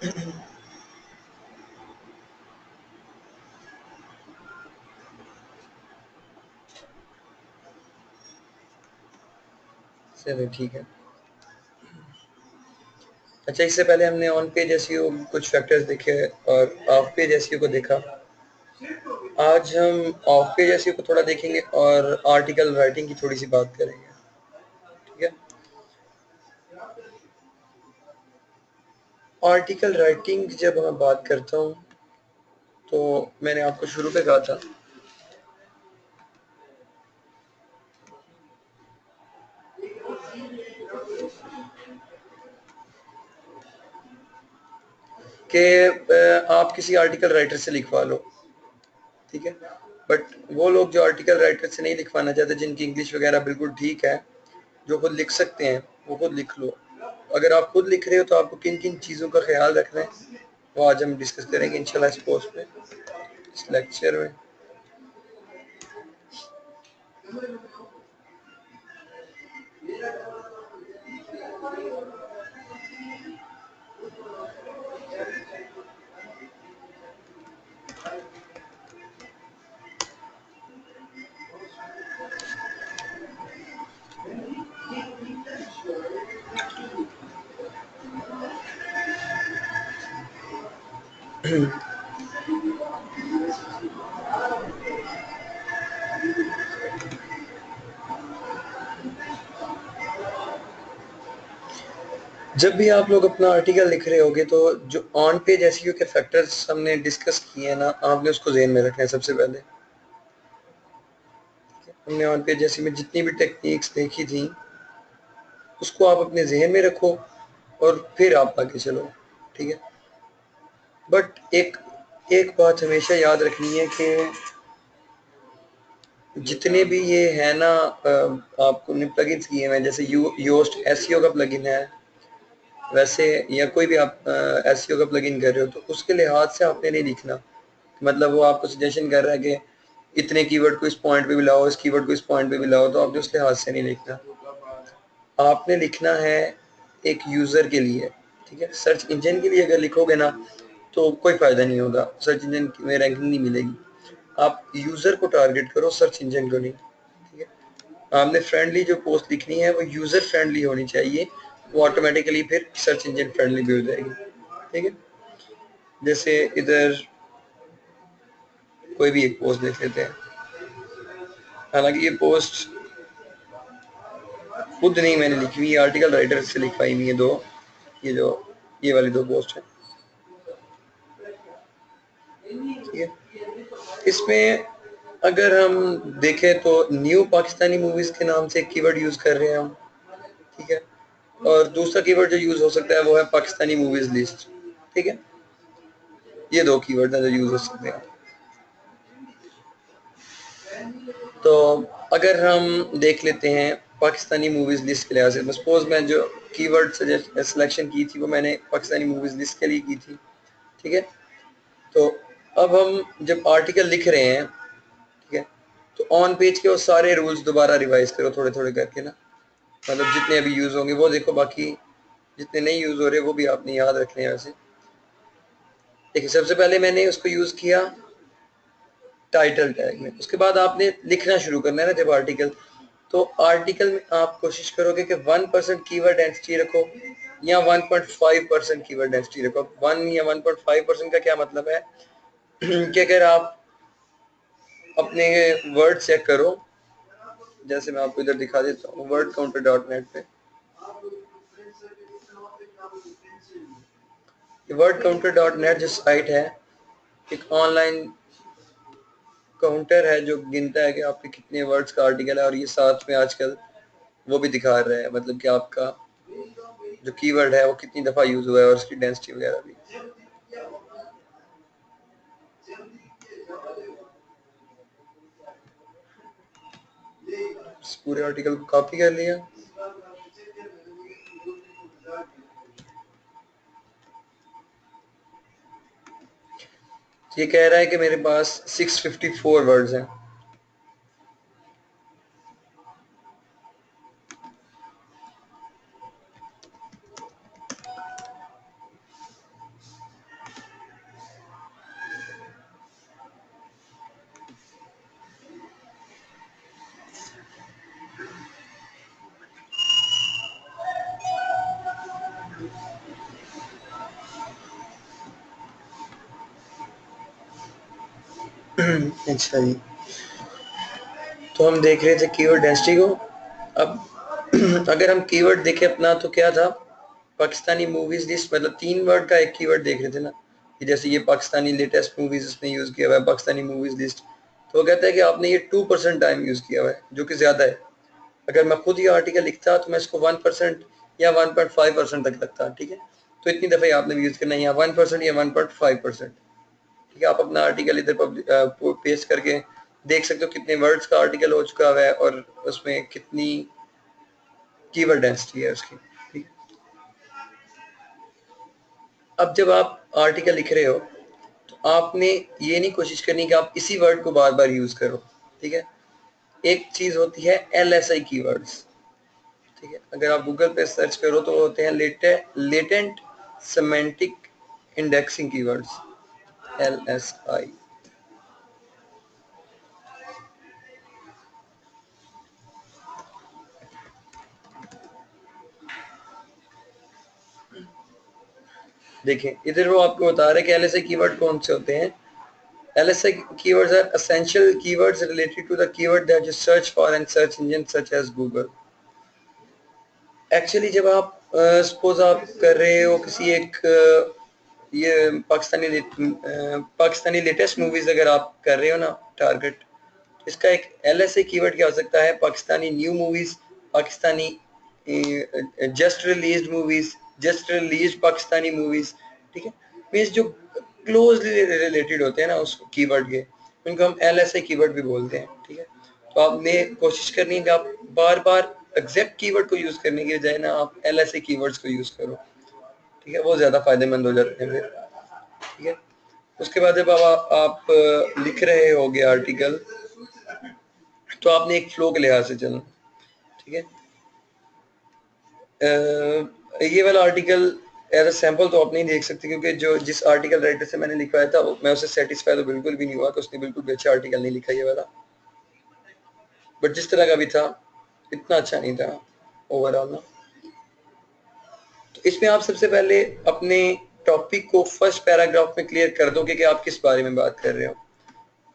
चलो ठीक है। अच्छा, इससे पहले हमने ऑन पेज एसईओ कुछ फैक्टर्स देखे और ऑफ पेज एसईओ को देखा। आज हम ऑफ पेज एसईओ को थोड़ा देखेंगे और आर्टिकल राइटिंग की थोड़ी सी बात करेंगे। ठीक है। आर्टिकल राइटिंग जब मैं बात करता हूँ तो मैंने आपको शुरू पे कहा था कि आप किसी आर्टिकल राइटर से लिखवा लो, ठीक है। बट वो लोग जो आर्टिकल राइटर से नहीं लिखवाना चाहते, जिनकी इंग्लिश वगैरह बिल्कुल ठीक है, जो खुद लिख सकते हैं, वो खुद लिख लो। अगर आप खुद लिख रहे हो तो आपको किन किन चीज़ों का ख्याल रखना है वो आज हम डिस्कस करेंगे इंशाल्लाह इस पोस्ट पे, इस लेक्चर में। जब भी आप लोग अपना आर्टिकल लिख रहे होगे तो जो ऑन पेज एसईओ के फैक्टर्स हमने डिस्कस किए हैं ना, आपने उसको ज़हन में रखना है सबसे पहले। हमने ऑन पेज एसईओ में जितनी भी टेक्निक्स देखी थी उसको आप अपने जहन में रखो और फिर आप आगे चलो, ठीक है। बट एक एक बात हमेशा याद रखनी है कि जितने भी ये है ना, आपने प्लगइन्स किए हैं, जैसे योस्ट एसईओ का प्लगइन है, वैसे या कोई भी आप एसईओ का प्लगइन कर रहे हो तो उसके लिहाज से आपने नहीं लिखना। मतलब वो आपको सजेशन कर रहा है कि इतने कीवर्ड को इस पॉइंट पे भी लाओ, इस कीवर्ड को इस पॉइंट पे भी लाओ, तो आपने उस लिहाज से नहीं लिखना। आपने लिखना है एक यूज़र के लिए, ठीक है। सर्च इंजन के लिए अगर लिखोगे ना तो कोई फ़ायदा नहीं होगा, सर्च इंजन में रैंकिंग नहीं मिलेगी। आप यूज़र को टारगेट करो, सर्च इंजन को नहीं, ठीक है। आपने फ्रेंडली जो पोस्ट लिखनी है वो यूज़र फ्रेंडली होनी चाहिए, वो ऑटोमेटिकली फिर सर्च इंजन फ्रेंडली भी हो जाएगी, ठीक है। जैसे इधर कोई भी एक पोस्ट देख लेते हैं, हालांकि ये पोस्ट खुद नहीं मैंने लिखी हुई, आर्टिकल राइटर से लिखवाई हुई है दो, ये जो ये वाली दो पोस्ट है, ठीक है। इसमें अगर हम देखें तो न्यू पाकिस्तानी मूवीज के नाम से एक कीवर्ड यूज कर रहे हैं हम, ठीक है। और दूसरा कीवर्ड जो यूज हो सकता है वो है पाकिस्तानी मूवीज लिस्ट, ठीक है। ये दो कीवर्ड हैं जो यूज हो सकते हैं। तो अगर हम देख लेते हैं पाकिस्तानी मूवीज लिस्ट के लिहाज से, सपोज मैं जो कीवर्ड सिलेक्शन की थी वो मैंने पाकिस्तानी मूवीज लिस्ट के लिए की थी, ठीक है। तो अब हम जब आर्टिकल लिख रहे हैं, ठीक है, तो ऑन पेज के वो सारे रूल्स दोबारा रिवाइज करो थोड़े थोड़े करके ना, मतलब जितने अभी यूज होंगे वो देखो, बाकी जितने नहीं यूज हो रहे वो भी आपने याद रखने हैं। वैसे देखिए, सबसे पहले मैंने उसको यूज किया टाइटल टैग में, उसके बाद आपने लिखना शुरू करना है ना जब आर्टिकल, तो आर्टिकल में आप कोशिश करोगे कि 1% कीवर्ड डेंसिटी रखो या 1.5% कीवर्ड डेंसिटी रखो। 1 या 1.5% का क्या मतलब है कि अगर आप अपने वर्ड चेक करो, जैसे मैं आपको इधर दिखा देता हूँ वर्ड काउंटर डॉट नेट पे, वर्ड काउंटर डॉट नेट जो साइट है, एक ऑनलाइन काउंटर है जो गिनता है कि आपके कितने वर्ड्स का आर्टिकल है, और ये साथ में आजकल वो भी दिखा रहा है, मतलब कि आपका जो कीवर्ड है वो कितनी दफा यूज हुआ है और उसकी डेंसिटी वगैरह भी। इस पूरे आर्टिकल को कॉपी कर लिया, ये कह रहा है कि मेरे पास 654 वर्ड्स हैं। अच्छा जी, तो हम देख रहे थे कीवर्ड डेंसिटी को। अब अगर हम कीवर्ड देखें अपना, तो क्या था, पाकिस्तानी मूवीज लिस्ट, मतलब 3 वर्ड का एक कीवर्ड देख रहे थे ना, कि जैसे ये पाकिस्तानी लेटेस्ट मूवीज उसने यूज किया हुआ है, पाकिस्तानी मूवीज लिस्ट। तो वो कहता है कि आपने ये 2% टाइम यूज किया हुआ है, जो कि ज्यादा है। अगर मैं खुद ये आर्टिकल लिखता तो मैं इसको 1% या 1.5% तक लगता, ठीक है। तो इतनी दफे आपने यूज करना है, या 1% या 1.5%, ठीक है। आप अपना आर्टिकल इधर पेस्ट करके देख सकते हो कितने वर्ड्स का आर्टिकल हो चुका है और उसमें कितनी कीवर्ड डेंसिटी है उसकी, ठीक है। अब जब आप आर्टिकल लिख रहे हो, तो आपने ये नहीं कोशिश करनी कि आप इसी वर्ड को बार बार यूज करो, ठीक है। एक चीज होती है LSI कीवर्ड्स, ठीक है। अगर आप गूगल पे सर्च करो तो होते हैं latent semantic indexing keywords, LSI। देखिए इधर वो आपको बता रहे हैं कि LSI कीवर्ड कौन से होते हैं। LSI keywords are essential keywords related to the keyword that you search for in search engines such as Google। Actually जब आप सपोज आप कर रहे हो किसी एक ये पाकिस्तानी लेटेस्ट मूवीज अगर आप कर रहे हो ना टारगेट, इसका एक LSA कीवर्ड क्या हो सकता है, Pakistani new movies, Pakistani just released movies, just released Pakistani movies, ठीक है। मीन्स जो क्लोजली रिलेटेड होते हैं ना उस कीवर्ड के, उनको हम LSA कीवर्ड भी बोलते हैं, ठीक है। तो आपने कोशिश करनी है कि आप बार बार एग्जैक्ट कीवर्ड को यूज करने की बजाय ना आप LSA कीवर्ड्स को यूज करो, ठीक है। वो ज्यादा फायदेमंद हो जाते हैं फिर, ठीक है। उसके बाद जब आप लिख रहे होगे आर्टिकल, तो आपने एक फ्लो के लिहाज से चलना, ठीक है। ये वाला आर्टिकल एज अ सैंपल तो आप नहीं देख सकते, क्योंकि जो जिस आर्टिकल राइटर से मैंने लिखवाया था मैं उससे सेटिस्फाई तो बिल्कुल भी नहीं हुआ, तो उसने बिल्कुल भी अच्छा आर्टिकल नहीं लिखा ये वाला। बट जिस तरह का भी था इतना अच्छा नहीं था ओवरऑल ना। तो इसमें आप सबसे पहले अपने टॉपिक को फर्स्ट पैराग्राफ में क्लियर कर दो कि आप किस बारे में बात कर रहे हो।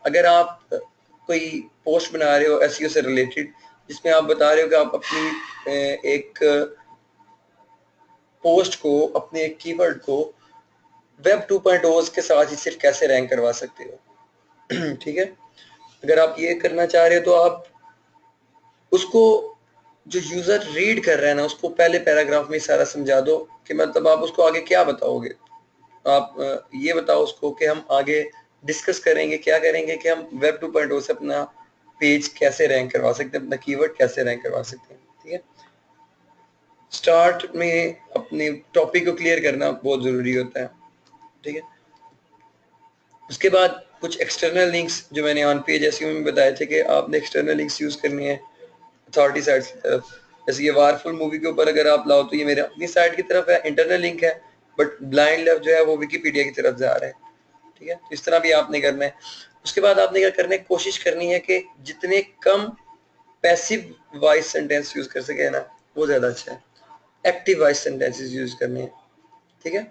अगर आप कोई पोस्ट बना रहे हो एसईओ से रिलेटेड, जिसमें आप बता रहे हो कि आप अपनी एक पोस्ट को, अपने एक कीवर्ड को वेब 2.0 के साथ ही सिर्फ कैसे रैंक करवा सकते हो, ठीक है। अगर आप ये करना चाह रहे हो तो आप उसको, जो यूजर रीड कर रहा है ना, उसको पहले पैराग्राफ में सारा समझा दो कि मतलब आप उसको आगे क्या बताओगे। आप ये बताओ उसको कि हम आगे डिस्कस करेंगे, क्या करेंगे कि हम वेब 2.0 से अपना पेज कैसे रैंक करवा सकते हैं, अपना कीवर्ड कैसे रैंक करवा सकते हैं, ठीक है। स्टार्ट में अपने टॉपिक को क्लियर करना बहुत जरूरी होता है, ठीक है। उसके बाद कुछ एक्सटर्नल लिंक्स जो मैंने ऑन पेज एसईओ में बताए थे कि आपने एक्सटर्नल लिंक्स यूज करनी है अथॉरिटी साइट की तरफ। जैसे ये वारफुल मूवी के ऊपर अगर आप लाओ तो ये मेरे अपनी साइट की तरफ है, इंटरनल लिंक है, बट ब्लाइंड लेफ्ट जो है वो विकीपीडिया की तरफ जा रहा है, ठीक है। तो इस तरह भी आपने करना है। उसके बाद आपने क्या करना है, कोशिश करनी है कि जितने कम पैसिव वॉइस सेंटेंस यूज कर सके ना, वो ज्यादा अच्छा है। एक्टिव वॉइस सेंटेंसेस यूज करने हैं, ठीक है।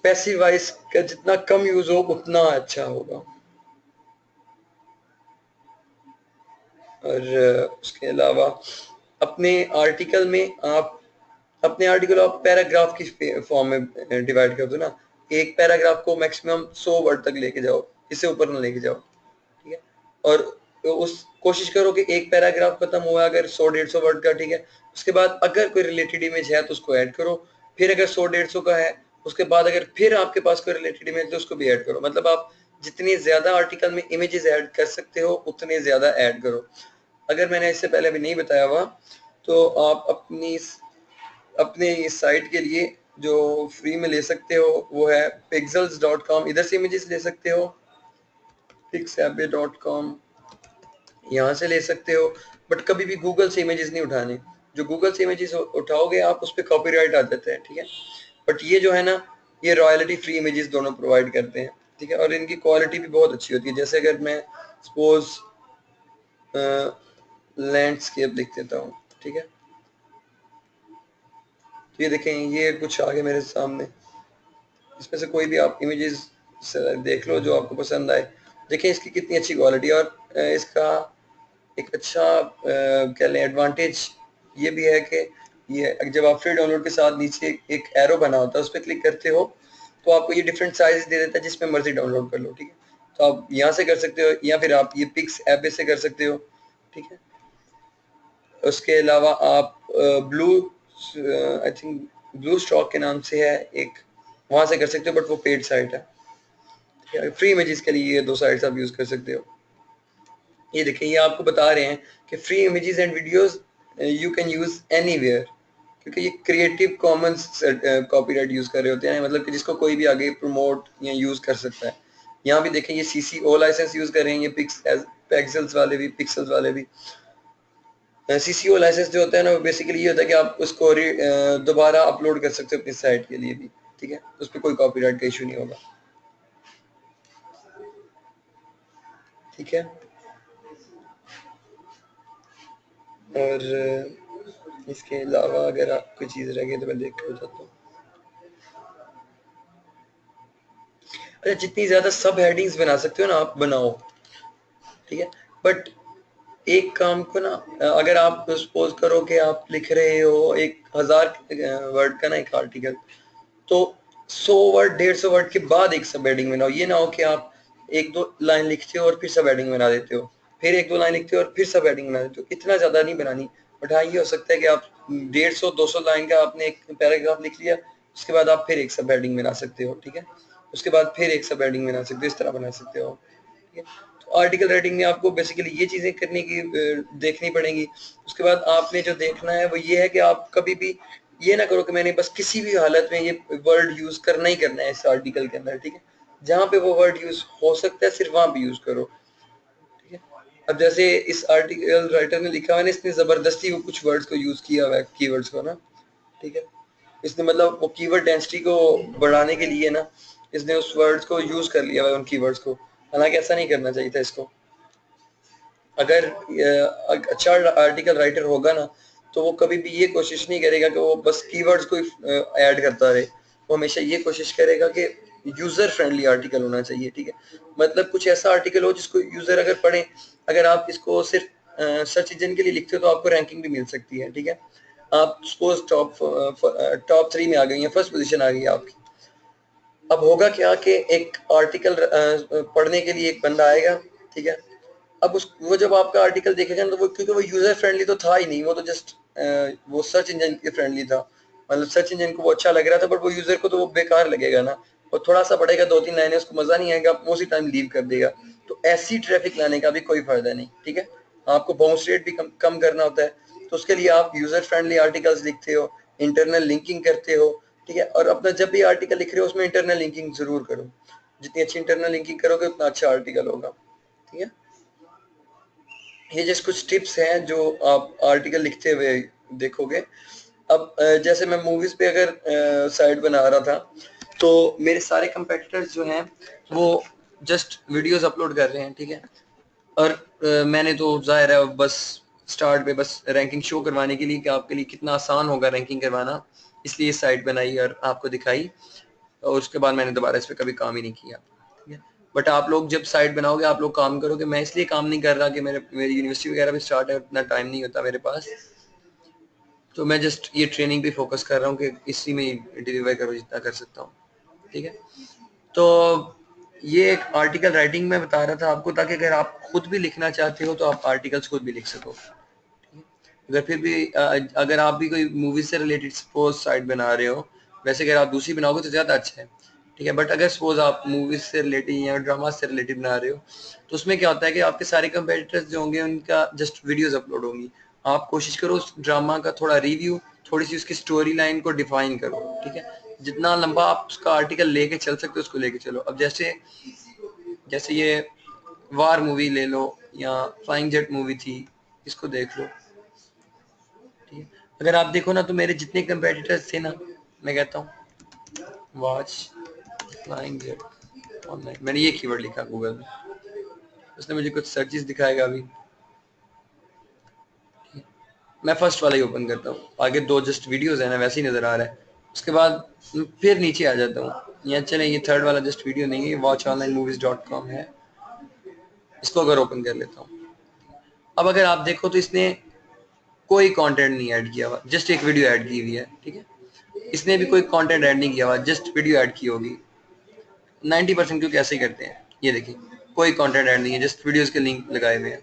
पैसिव वॉइस का जितना कम यूज हो उतना अच्छा होगा। और उसके अलावा अपने आर्टिकल में आप, अपने आर्टिकल आप पैराग्राफ की फॉर्म में डिवाइड कर दो ना। एक पैराग्राफ को मैक्सिमम 100 वर्ड तक लेके जाओ, इससे ऊपर ना लेके जाओ, ठीक है। और उस कोशिश करो कि एक पैराग्राफ खत्म हुआ अगर 100-150 वर्ड का, ठीक है। उसके बाद अगर कोई रिलेटेड इमेज है तो उसको ऐड करो, फिर अगर 100-150 का है उसके बाद अगर फिर आपके पास कोई रिलेटेड इमेज तो उसको भी ऐड करो। मतलब आप जितनी ज्यादा आर्टिकल में इमेजेस ऐड कर सकते हो उतने ज्यादा ऐड करो। अगर मैंने इससे पहले भी नहीं बताया हुआ तो आप अपने इस साइट के लिए जो फ्री में ले सकते हो वो है pixels.com, इधर से इमेजेस ले सकते हो, pixabay.com यहाँ से ले सकते हो। बट कभी भी गूगल से इमेजेस नहीं उठाने, जो गूगल से इमेजेस उठाओगे आप उस पर कॉपीराइट आ जाता है, ठीक है। बट ये जो है ना, ये रॉयल्टी फ्री इमेजेस दोनों प्रोवाइड करते हैं, ठीक है। और इनकी क्वालिटी भी बहुत अच्छी होती है। जैसे अगर मैं सपोज लैंडस्केप लिख देता हूँ, ठीक है। तो ये देखें, ये कुछ आगे मेरे सामने, इसमें से कोई भी आप इमेजेस देख लो जो आपको पसंद आए। देखें इसकी कितनी अच्छी क्वालिटी, और इसका एक अच्छा कह लें एडवांटेज ये भी है कि ये जब आप फ्री डाउनलोड के साथ नीचे एक एरो बना होता है, उस पर क्लिक करते हो तो आपको ये डिफरेंट साइज दे देता है जिसमें मर्जी डाउनलोड कर लो, ठीक है। तो आप यहाँ से कर सकते हो, या फिर आप ये पिक्स ऐप से कर सकते हो, ठीक है। उसके अलावा आप blue, I think blue stock के नाम से है एक, वहां से कर सकते हो, बट वो पेड साइट है। फ्री इमेजेस के लिए ये दो साइट्स आप यूज कर सकते हो। ये देखिए, ये आपको बता रहे हैं कि free images and videos you can use anywhere, क्योंकि ये क्रिएटिव कॉमन्स कॉपीराइट यूज कर रहे होते हैं, मतलब कि जिसको कोई भी आगे प्रमोट या यूज कर सकता है। यहाँ भी देखें ये CC लाइसेंस यूज कर रहे हैं, ये पिक्सेल्स वाले भी, पिक्सेल्स वाले भी। CC लाइसेंस जो होता है ना, वो बेसिकली ये होता है कि आप उसको दोबारा अपलोड कर सकते हो अपनी साइट के लिए भी, ठीक है। उस पर कोई कॉपीराइट का इशू नहीं होगा, ठीक है। और इसके अलावा अगर आप कोई चीज़ रह गई तो मैं देख के बताता हूँ। अच्छा, जितनी ज़्यादा सब हेडिंग्स बना सकते हो ना आप बनाओ, ठीक है। बट एक काम को ना, अगर आप सपोज करो कि आप लिख रहे हो 1000 वर्ड का ना एक आर्टिकल, तो 100 वर्ड 150 वर्ड के बाद एक सब हेडिंग बनाओ। ये ना हो कि आप एक दो लाइन लिखते हो और फिर सब हेडिंग बना देते हो, फिर एक दो लाइन लिखते हो और फिर सब हेडिंग बना देते हो। इतना ज्यादा नहीं बनानी। बट हाँ, ये हो सकता है कि आप 150-200 लाइन का आपने एक पैराग्राफ लिख लिया, उसके बाद आप फिर एक सब हेडिंग बना सकते हो, ठीक है। उसके बाद फिर एक सब हेडिंग बना सकते हो, इस तरह बना सकते हो, ठीक है। तो आर्टिकल राइटिंग में आपको बेसिकली ये चीजें करने की देखनी पड़ेंगी। उसके बाद आपने जो देखना है वो ये है कि आप कभी भी ये ना करो कि मैंने बस किसी भी हालत में ये वर्ड यूज करना ही करना है इस आर्टिकल के अंदर, ठीक है। जहां पे वो वर्ड यूज हो सकता है सिर्फ वहां पे यूज करो, ठीक है। अब जैसे इस आर्टिकल राइटर ने लिखा हुआ है, इसने जबरदस्ती वो कुछ वर्ड्स को यूज किया हुआ है, कीवर्ड्स को ना, ठीक है। इसने मतलब वो कीवर्ड डेंसिटी को बढ़ाने के लिए ना, इसने उस वर्ड्स को यूज कर लिया हुआ है, उन कीवर्ड्स को। हालांकि ऐसा नहीं करना चाहिए था इसको। अगर अच्छा आर्टिकल राइटर होगा ना, तो वो कभी भी ये कोशिश नहीं करेगा कि वो बस कीवर्ड्स को ऐड करता रहे। वो हमेशा ये कोशिश करेगा कि यूजर फ्रेंडली आर्टिकल होना चाहिए, ठीक है। मतलब कुछ ऐसा आर्टिकल हो जिसको यूजर अगर पढ़े, अगर आप इसको सिर्फ सर्च इंजन के लिए लिखते हो तो आपको रैंकिंग भी मिल सकती है, ठीक है। आप सपोज टॉप 3 में आ गई है, फर्स्ट पोजीशन आ गई है आपकी। अब होगा क्या कि एक आर्टिकल पढ़ने के लिए एक बंदा आएगा, ठीक है। अब उस वो जब आपका आर्टिकल देखेगा ना, तो वो क्योंकि वो यूजर फ्रेंडली तो था ही नहीं, वो तो जस्ट वो सर्च इंजन के फ्रेंडली था। मतलब सर्च इंजन को वो अच्छा लग रहा था, बट वो यूजर को तो वो बेकार लगेगा ना। वो थोड़ा सा पढ़ेगा, 2-3 लाइनें, उसको मजा नहीं आएगा, वो उसी टाइम लीव कर देगा। तो ऐसी ट्रैफिक लाने का भी कोई फायदा नहीं, ठीक है। आपको बाउंस रेट भी कम करना होता है, तो उसके लिए आप यूजर फ्रेंडली आर्टिकल्स लिखते हो, इंटरनल लिंकिंग करते हो, ठीक है। और अपना जब भी आर्टिकल लिख रहे हो उसमें इंटरनल लिंकिंग जरूर करो। जितनी अच्छी इंटरनल लिंकिंग करोगे उतना अच्छा आर्टिकल होगा, ठीक है। ये जैसे कुछ टिप्स हैं जो आप आर्टिकल लिखते हुए देखोगे। अब जैसे मैं मूवीज पे अगर साइट बना रहा था, तो मेरे सारे कंपेटिटर्स जो हैं वो जस्ट वीडियोस अपलोड कर रहे हैं, ठीक है। और मैंने तो जाहिर है बस स्टार्ट पे बस रैंकिंग शो करवाने के लिए कि आपके लिए कितना आसान होगा रैंकिंग करवाना, इसलिए साइट बनाई और आपको दिखाई। और उसके बाद मैंने दोबारा इस पर कभी काम ही नहीं किया, ठीक है। बट आप लोग जब साइट बनाओगे आप लोग काम करोगे। मैं इसलिए काम नहीं कर रहा कि मेरी यूनिवर्सिटी वगैरह भी स्टार्ट है, उतना टाइम नहीं होता मेरे पास। तो मैं जस्ट ये ट्रेनिंग पे फोकस कर रहा हूँ कि इसी में डिलीवर करो जितना कर सकता हूँ, ठीक है। तो ये एक आर्टिकल राइटिंग में बता रहा था आपको, ताकि अगर आप खुद भी लिखना चाहते हो तो आप आर्टिकल्स खुद भी लिख सको। अगर फिर भी अगर आप भी कोई मूवी से रिलेटेड सपोज साइट बना रहे हो, वैसे अगर आप दूसरी बनाओगे तो ज़्यादा अच्छा है, ठीक है। बट अगर सपोज आप मूवीज से रिलेटेड या ड्रामा से रिलेटेड बना रहे हो, तो उसमें क्या होता है कि आपके सारे कंपेटिटर्स जो होंगे उनका जस्ट वीडियोस अपलोड होंगी। आप कोशिश करो उस ड्रामा का थोड़ा रिव्यू, थोड़ी सी उसकी स्टोरी लाइन को डिफाइन करो, ठीक है। जितना लंबा आप उसका आर्टिकल लेके चल सकते हो उसको लेके चलो। अब जैसे जैसे ये वार मूवी ले लो या फ्लाइंग जेट मूवी थी, इसको देख लो, ठीक है। अगर आप देखो ना, तो मेरे जितने कंपेटिटर्स थे ना, मैं कहता हूँ वॉच फ्लाइंग जेट ऑनलाइन, मैंने ये कीवर्ड लिखा गूगल में, उसने मुझे कुछ सर्चेस दिखाएगा अभी। मैं फर्स्ट वाला ही ओपन करता हूँ, आगे दो जस्ट वीडियोस है ना, वैसे ही नजर आ रहा है। उसके बाद फिर नीचे आ जाता हूँ, यहाँ चले ये थर्ड वाला जस्ट वीडियो नहीं है, watchonlinemovies.com है, इसको अगर ओपन कर लेता हूँ। अब अगर आप देखो तो इसने कोई कंटेंट नहीं ऐड किया हुआ, जस्ट एक वीडियो ऐड की हुई है, ठीक है। इसने भी कोई कंटेंट ऐड नहीं किया हुआ, जस्ट वीडियो ऐड की होगी। 90% क्योंकि ऐसे ही करते हैं, ये देखिए कोई कंटेंट ऐड नहीं है, जस्ट वीडियोस के लिंक लगाए हुए हैं।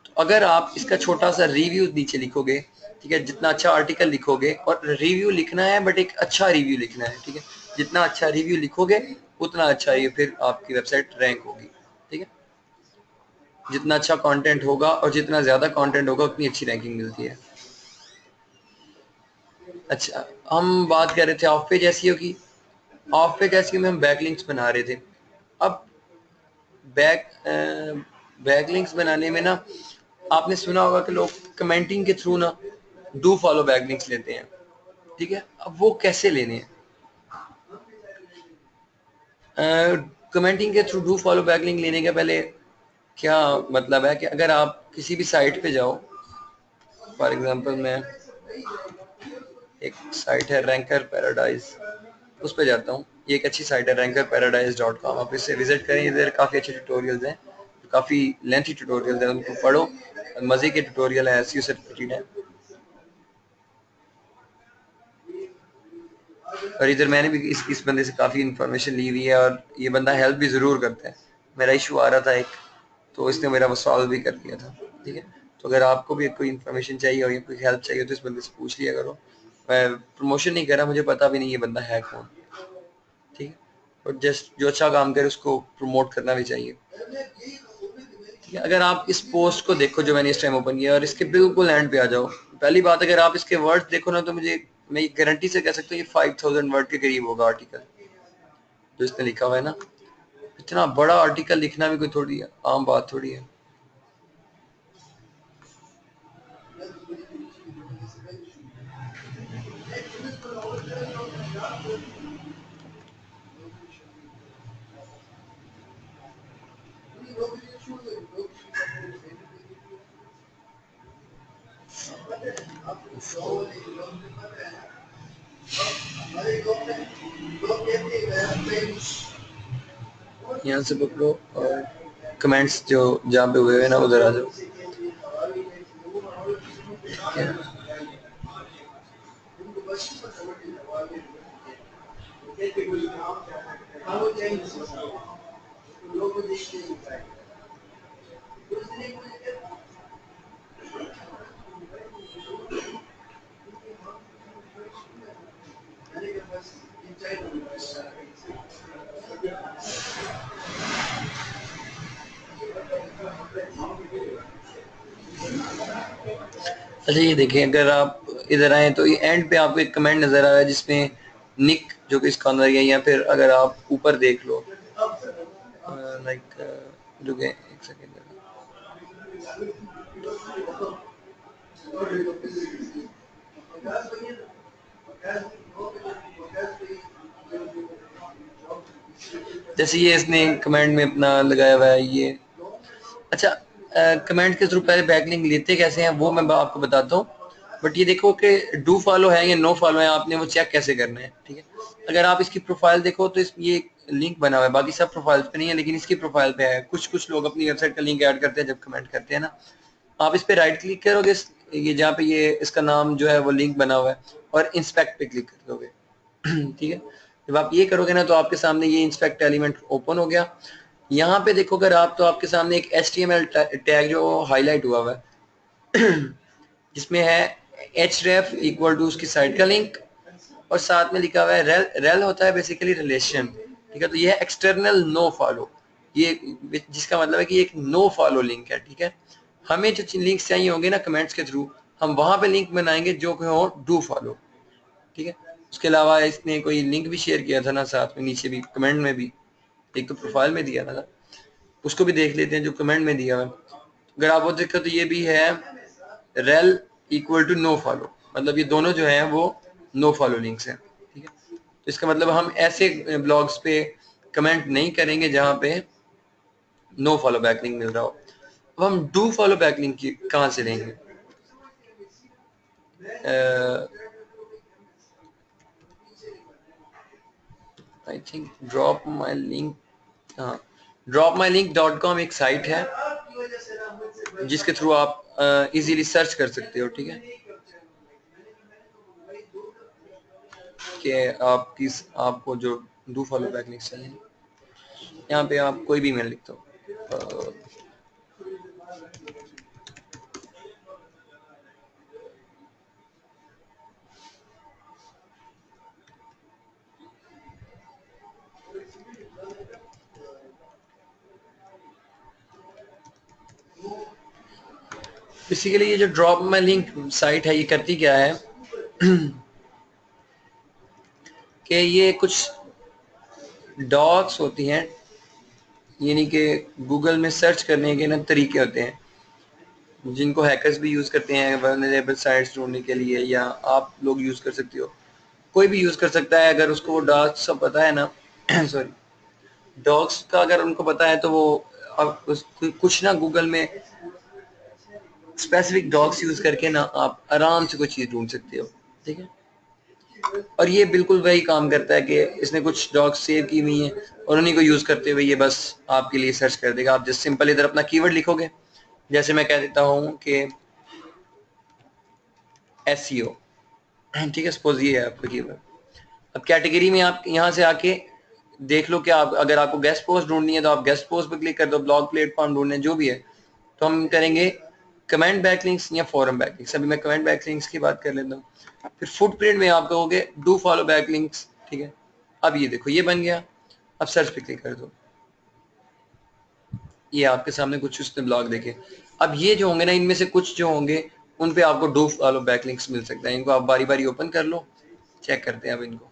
तो अगर आप इसका छोटा सा रिव्यू नीचे लिखोगे, ठीक है, जितना अच्छा आर्टिकल लिखोगे, और रिव्यू लिखना है बट एक अच्छा रिव्यू लिखना है, ठीक है, जितना अच्छा रिव्यू लिखोगे उतना अच्छा ये फिर आपकी वेबसाइट रैंक होगी, ठीक है। जितना अच्छा कंटेंट होगा और जितना ज्यादा कंटेंट होगा उतनी अच्छी रैंकिंग मिलती है। अच्छा, हम बात कर रहे थे ऑफ पेज एसईओ की। ऑफ पेज एसईओ में हम बैकलिंक्स बना रहे थे। अब बैक बैकलिंक्स बनाने में ना, आपने सुना होगा कि लोग कमेंटिंग के थ्रू ना डू फॉलो बैकलिंक्स लेते हैं, ठीक है। अब वो कैसे लेने हैं? कमेंटिंग के थ्रू डू फॉलो बैकलिंक लेने के पहले क्या मतलब है कि अगर आप किसी भी साइट पे जाओ, फॉर एग्जांपल मैं एक साइट है रैंकर पैराडाइज, उस पर जाता हूँ। ये एक अच्छी साइट है rankerparadise.com, आप इससे विजिट करें, इधर काफ़ी अच्छे ट्यूटोरियल्स हैं, काफ़ी लेंथी ट्यूटोरियल्स हैं, उनको पढ़ो, मज़े के ट्यूटोरियल है, एसईओ से रिलेटेड है। और इधर मैंने भी इस बंदे से काफ़ी इन्फॉर्मेशन ली हुई है, और ये बंदा हेल्प भी ज़रूर करता है। मेरा इशू आ रहा था एक, तो इसने मेरा वो सॉल्व भी कर दिया था, ठीक है। तो अगर आपको भी कोई इन्फॉर्मेशन चाहिए हो या कोई हेल्प चाहिए हो तो इस बंदे से पूछ लिया करो। मैं प्रमोशन नहीं कर रहा, मुझे पता भी नहीं ये बंदा है कौन, ठीक है। और जस्ट जो अच्छा काम करे उसको प्रमोट करना भी चाहिए, ठीक है। अगर आप इस पोस्ट को देखो जो मैंने इस टाइम ओपन किया, और इसके बिल्कुल एंड पे आ जाओ, पहली बात अगर आप इसके वर्ड्स देखो ना, तो मैं गारंटी से कह सकता हूँ ये 5000 वर्ड के करीब होगा आर्टिकल जो इसने लिखा हुआ है ना। इतना बड़ा आर्टिकल लिखना भी कोई थोड़ी आम बात थोड़ी है। यहाँ से पकड़ो और कमेंट्स जो जहाँ पे हुए हैं ना उधर आ जाओ, ठीक है। अच्छा ये देखिए, अगर आप इधर आए तो ये एंड पे आपको एक कमेंट नजर आ रहा है जिसमें निक जो कि इसका अंदर है, या फिर अगर आप ऊपर देख लो, लाइक रुके एक सेकेंड, जैसे ये इसने कमेंट में अपना लगाया हुआ है ये। अच्छा, कमेंट के थ्रू पहले बैकलिंक लेते कैसे हैं वो मैं आपको बताता हूँ। बट ये देखो कि डू फॉलो है या नो फॉलो है, आपने वो चेक कैसे करना है, ठीक है। अगर आप इसकी प्रोफाइल देखो तो ये लिंक बना हुआ है, बाकी सब प्रोफाइल पे नहीं है, लेकिन इसकी प्रोफाइल पे है। कुछ कुछ लोग अपनी वेबसाइट का लिंक ऐड करते हैं जब कमेंट करते हैं ना, आप इस पे राइट क्लिक करोगे, ये जहाँ पे ये इसका नाम जो है वो लिंक बना हुआ है, और इंस्पेक्ट पे क्लिक कर दोगे, ठीक है। जब आप ये करोगे ना तो आपके सामने ये इंस्पेक्ट एलिमेंट ओपन हो गया। यहाँ पे देखो अगर आप, तो आपके सामने एक HTML टैग जो हाईलाइट हुआ हुआ है जिसमें है href इक्वल टू उसकी साइट का लिंक, और साथ में लिखा हुआ है रेल। रेल होता है बेसिकली रिलेशन, ठीक है। तो ये है एक्सटर्नल नो फॉलो, ये जिसका मतलब है कि एक नो फॉलो लिंक है, ठीक है। हमें जो लिंक्स चाहिए होंगे ना कमेंट्स के थ्रू, हम वहां पे लिंक बनाएंगे जो कि हो डू फॉलो, ठीक है। उसके अलावा इसने कोई लिंक भी शेयर किया था ना साथ में, नीचे भी कमेंट में भी, एक तो प्रोफाइल में दिया था, उसको भी देख लेते हैं जो कमेंट में दिया हुआ है। अगर आप वो देखो तो ये भी है rel equal to nofollow, मतलब ये दोनों जो है वो नो फॉलो लिंक्स हैं, ठीक है। तो इसका मतलब हम ऐसे ब्लॉग्स पे कमेंट नहीं करेंगे जहां पे नो फॉलो बैकलिंक मिल रहा हो। अब हम डू फॉलो बैकलिंक कहाँ से लेंगे? I think drop my link, हाँ, dropmylink.com एक साइट है जिसके थ्रू आप इजीली सर्च कर सकते हो, ठीक है, कि आप किस, आपको जो डू फॉलो बैक लिंक्स चाहिए। यहाँ पे आप कोई भी मेल लिख दो। बेसिकली ये जो ड्रॉप माई लिंक साइट है, ये करती क्या है कि ये कुछ डॉक्स होती हैं, यानी कि गूगल में सर्च करने के ना तरीके होते हैं जिनको हैकर्स भी यूज़ करते हैं वल्नरेबल साइट्स ढूंढने के लिए, या आप लोग यूज़ कर सकते हो, कोई भी यूज़ कर सकता है अगर उसको वो डॉक्स सब पता है ना सॉरी, डॉग्स का अगर उनको पता है तो वो अब कुछ ना गूगल में स्पेसिफिक डॉग्स यूज़ करके ना आप आराम से कोई चीज़ ढूंढ सकते हो, ठीक है। और ये बिल्कुल वही काम करता है कि इसने कुछ डॉग्स सेव की हुई हैं और उन्हीं को यूज़ करते हुए ये बस आपके लिए सर्च कर देगा। आप जस्ट सिंपल इधर अपना कीवर्ड लिखोगे, जैसे मैं कह देता हूँ कि SEO, ठीक है, सपोज ये है आपका कीवर्ड। अब कैटेगरी में आप यहाँ से आके देख लो कि आप, अगर आपको गेस्ट पोस्ट ढूंढनी है तो आप गेस्ट पोस्ट पर क्लिक कर दो, ब्लॉग प्लेटफॉर्म ढूंढने जो भी है, तो हम करेंगे कमेंट बैकलिंक्स या फॉरम बैकलिंक्स। अभी मैं कमेंट बैकलिंक्स की बात कर लेता हूँ। फिर फुटप्रिंट में आप कहोगे डू फॉलो बैकलिंक्स, ठीक है। अब ये देखो ये बन गया। अब सर्च पे क्लिक कर दो, ये आपके सामने कुछ उसने ब्लॉग देखे। अब ये जो होंगे ना, इनमें से कुछ जो होंगे उन पे आपको डू फॉलो बैकलिंक्स मिल सकता है। इनको आप बारी बारी ओपन कर लो, चेक करते हैं अब इनको।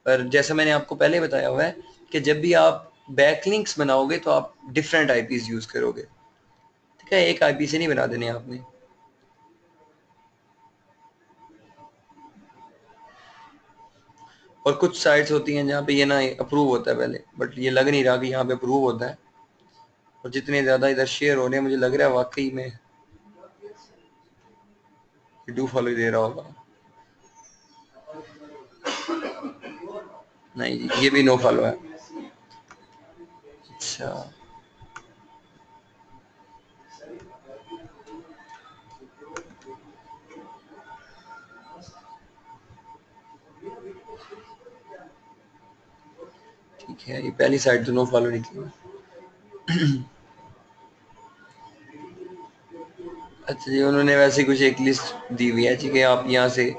पर जैसा मैंने आपको पहले बताया हुआ है कि जब भी आप बैकलिंक्स बनाओगे तो आप डिफरेंट आईपीज यूज करोगे, ठीक है, एक आईपी से नहीं बना देने आपने। और कुछ साइट्स होती हैं जहाँ पे ये ना अप्रूव होता है पहले, बट ये लग नहीं रहा कि यहाँ पे अप्रूव होता है। और जितने ज्यादा इधर शेयर हो रहे हैं मुझे लग रहा है वाकई में डू फॉलो दे रहा होगा। नहीं जी, ये भी नो फॉलो है। अच्छा, ठीक है, ये पहली साइट तो नो फॉलो निकली। अच्छा जी, उन्होंने वैसे कुछ एक लिस्ट दी हुई है जी कि आप यहाँ से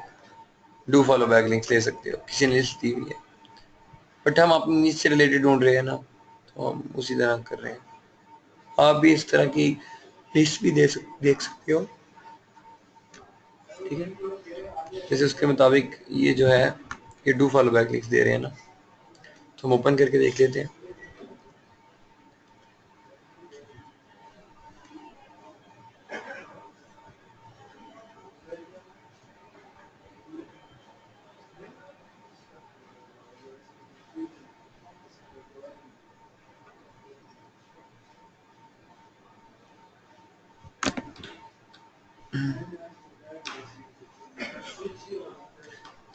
डू फॉलो बैक लिंक्स ले सकते हो, किसी ने लिस्ट दी हुई है। बट हम अपनी नीच से रिलेटेड ढूंढ रहे हैं ना, तो हम उसी तरह कर रहे हैं। आप भी इस तरह की लिस्ट भी देख सकते हो, ठीक है। जैसे उसके मुताबिक ये जो है ये डू फॉलो बैक लिंक्स दे रहे हैं ना, तो हम ओपन करके देख लेते हैं।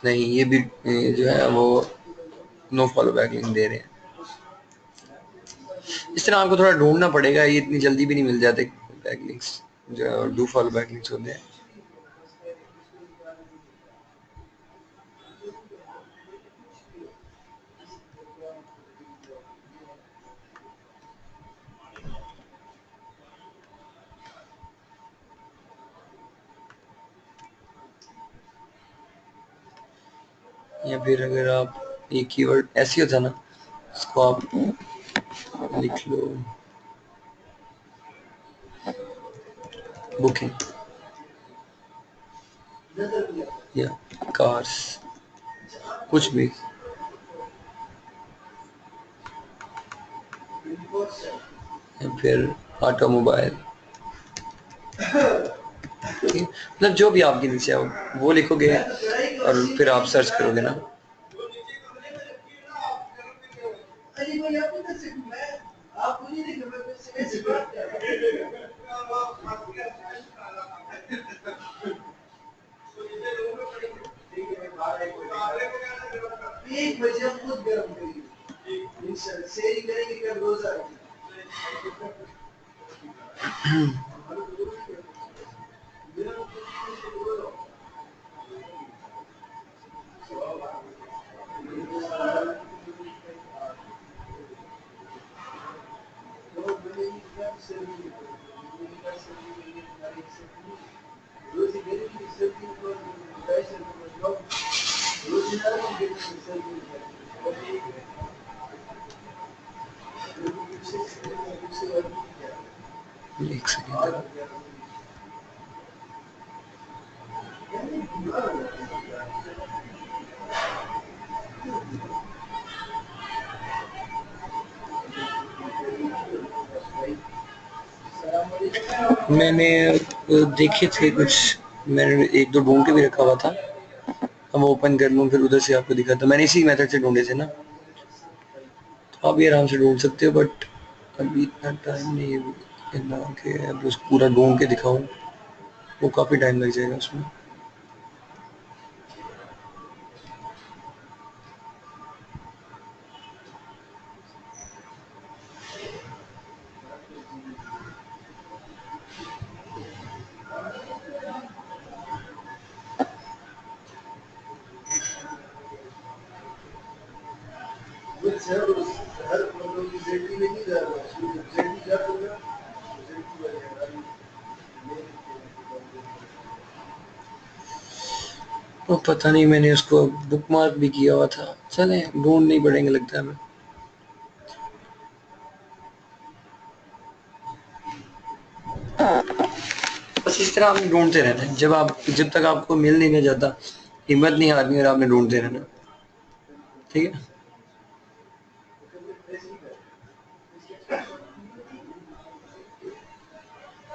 नहीं, ये भी जो है वो नो फॉलो बैक लिंक दे रहे हैं। इस तरह आपको थोड़ा ढूंढना पड़ेगा, ये इतनी जल्दी भी नहीं मिल जाते बैक लिंक्स जो डू फॉलो बैक लिंक्स होते हैं। या फिर अगर आप ये कीवर्ड ऐसे होता ना, इसको आप लिख लो बुकिंग या कार्स, कुछ भी, या फिर ऑटोमोबाइल, मतलब जो भी आपके नीचे है वो लिखोगे और फिर आप सर्च करोगे ना। एक सेकेंड, मैंने देखे थे कुछ, मैंने एक दो ढूंढ के भी रखा हुआ था, हम ओपन कर लूँ फिर उधर से आपको दिखाता। मैंने इसी मेथड से ढूंढे थे ना, तो आप भी आराम से ढूंढ सकते हो, बट अभी इतना टाइम नहीं है इतना कि अब उस पूरा ढूंढ के दिखाऊं, वो काफ़ी टाइम लग जाएगा उसमें। वो पता नहीं, मैंने उसको बुकमार्क भी किया हुआ था, चले ढूंढ नहीं पड़ेंगे लगता है हमें। बस इस तरह आपने ढूंढते रहना है, जब तक आपको मिल नहीं जाता, हिम्मत नहीं हारनी और आपने ढूंढते रहना, ठीक है।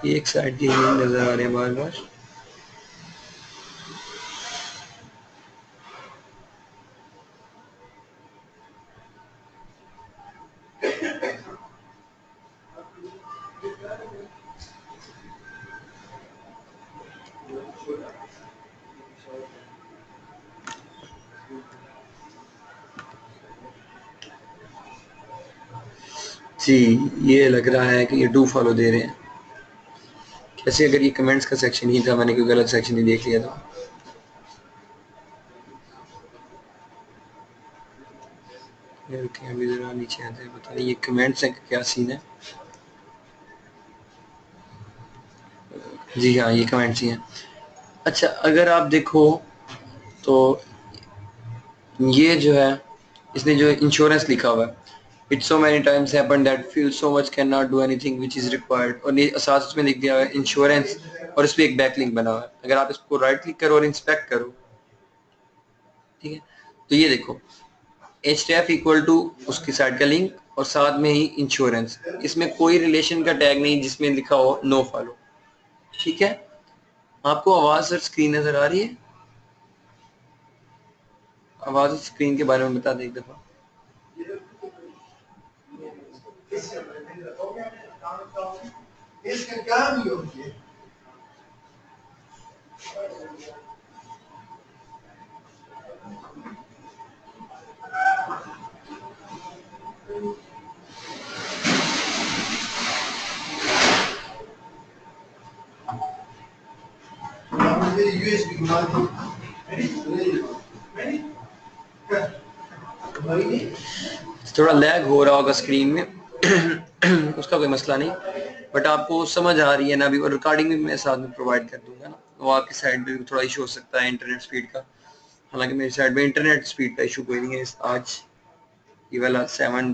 ये एक साइड की इमेज नजर आ रही है बार बार। जी, ये लग रहा है कि ये डू फॉलो दे रहे हैं। कैसे, अगर ये कमेंट्स का सेक्शन ही था, मैंने कोई गलत सेक्शन ही देख लिया था। अभी जरा नीचे आते हैं, पता नहीं ये कमेंट्स हैं क्या सीन है। जी हाँ, ये कमेंट्स ही हैं। अच्छा, अगर आप देखो तो ये जो है, इसने जो इंश्योरेंस लिखा हुआ है, it's so many times happen that feel so much can not do anything which is required, और ये साथ उसमें लिख दिया हुआ है इंश्योरेंस, और इस पे एक बैकलिंक बना हुआ है। अगर आप इसको राइट क्लिक करो और इंस्पेक्ट करो, ठीक है, तो ये देखो HTF इक्वल टू उसकी साइड का लिंक और साथ में ही इंश्योरेंस, इसमें कोई रिलेशन का टैग नहीं जिसमें लिखा हो नो फॉलो, ठीक है। आपको आवाज सर स्क्रीन नजर आ रही है? आवाज स्क्रीन के बारे में बता दें एक दफा। थोड़ा लैग हो रहा होगा स्क्रीन में उसका कोई मसला नहीं, बट आपको समझ आ रही है ना अभी, और रिकॉर्डिंग भी मैं साथ में प्रोवाइड कर दूंगा ना, वो आपकी साइड पे भी थोड़ा इशू हो सकता है इंटरनेट स्पीड का। हालांकि मेरी साइड में इंटरनेट स्पीड का इशू कोई नहीं है, आज ये वाला 7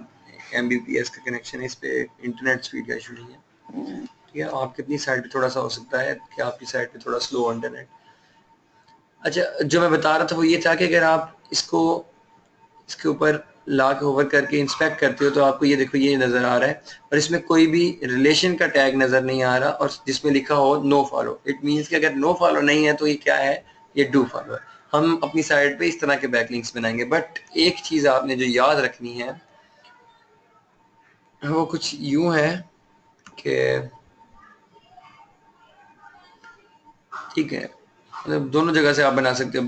Mbps का कनेक्शन है, इस पे इंटरनेट स्पीड का इशू नहीं है, ठीक है। आपकी अपनी साइड पे थोड़ा सा हो सकता है कि आपकी साइड पे थोड़ा स्लो इंटरनेट। अच्छा, जो मैं बता रहा था वो ये था कि अगर आप इसको इसके ऊपर लॉक ओवर करके इंस्पेक्ट करते हो तो आपको ये देखो ये नजर आ रहा है, और इसमें कोई भी रिलेशन का टैग नजर नहीं आ रहा, और जिसमें लिखा हो नो फॉलो, इट मींस कि अगर नो फॉलो नहीं है तो ये क्या है, ये डू फॉलो है। हम अपनी साइड पे इस तरह के बैकलिंक्स बनाएंगे, बट एक चीज आपने जो याद रखनी है वो कुछ यूं है कि, ठीक है, मतलब दोनों जगह से आप बना सकते हो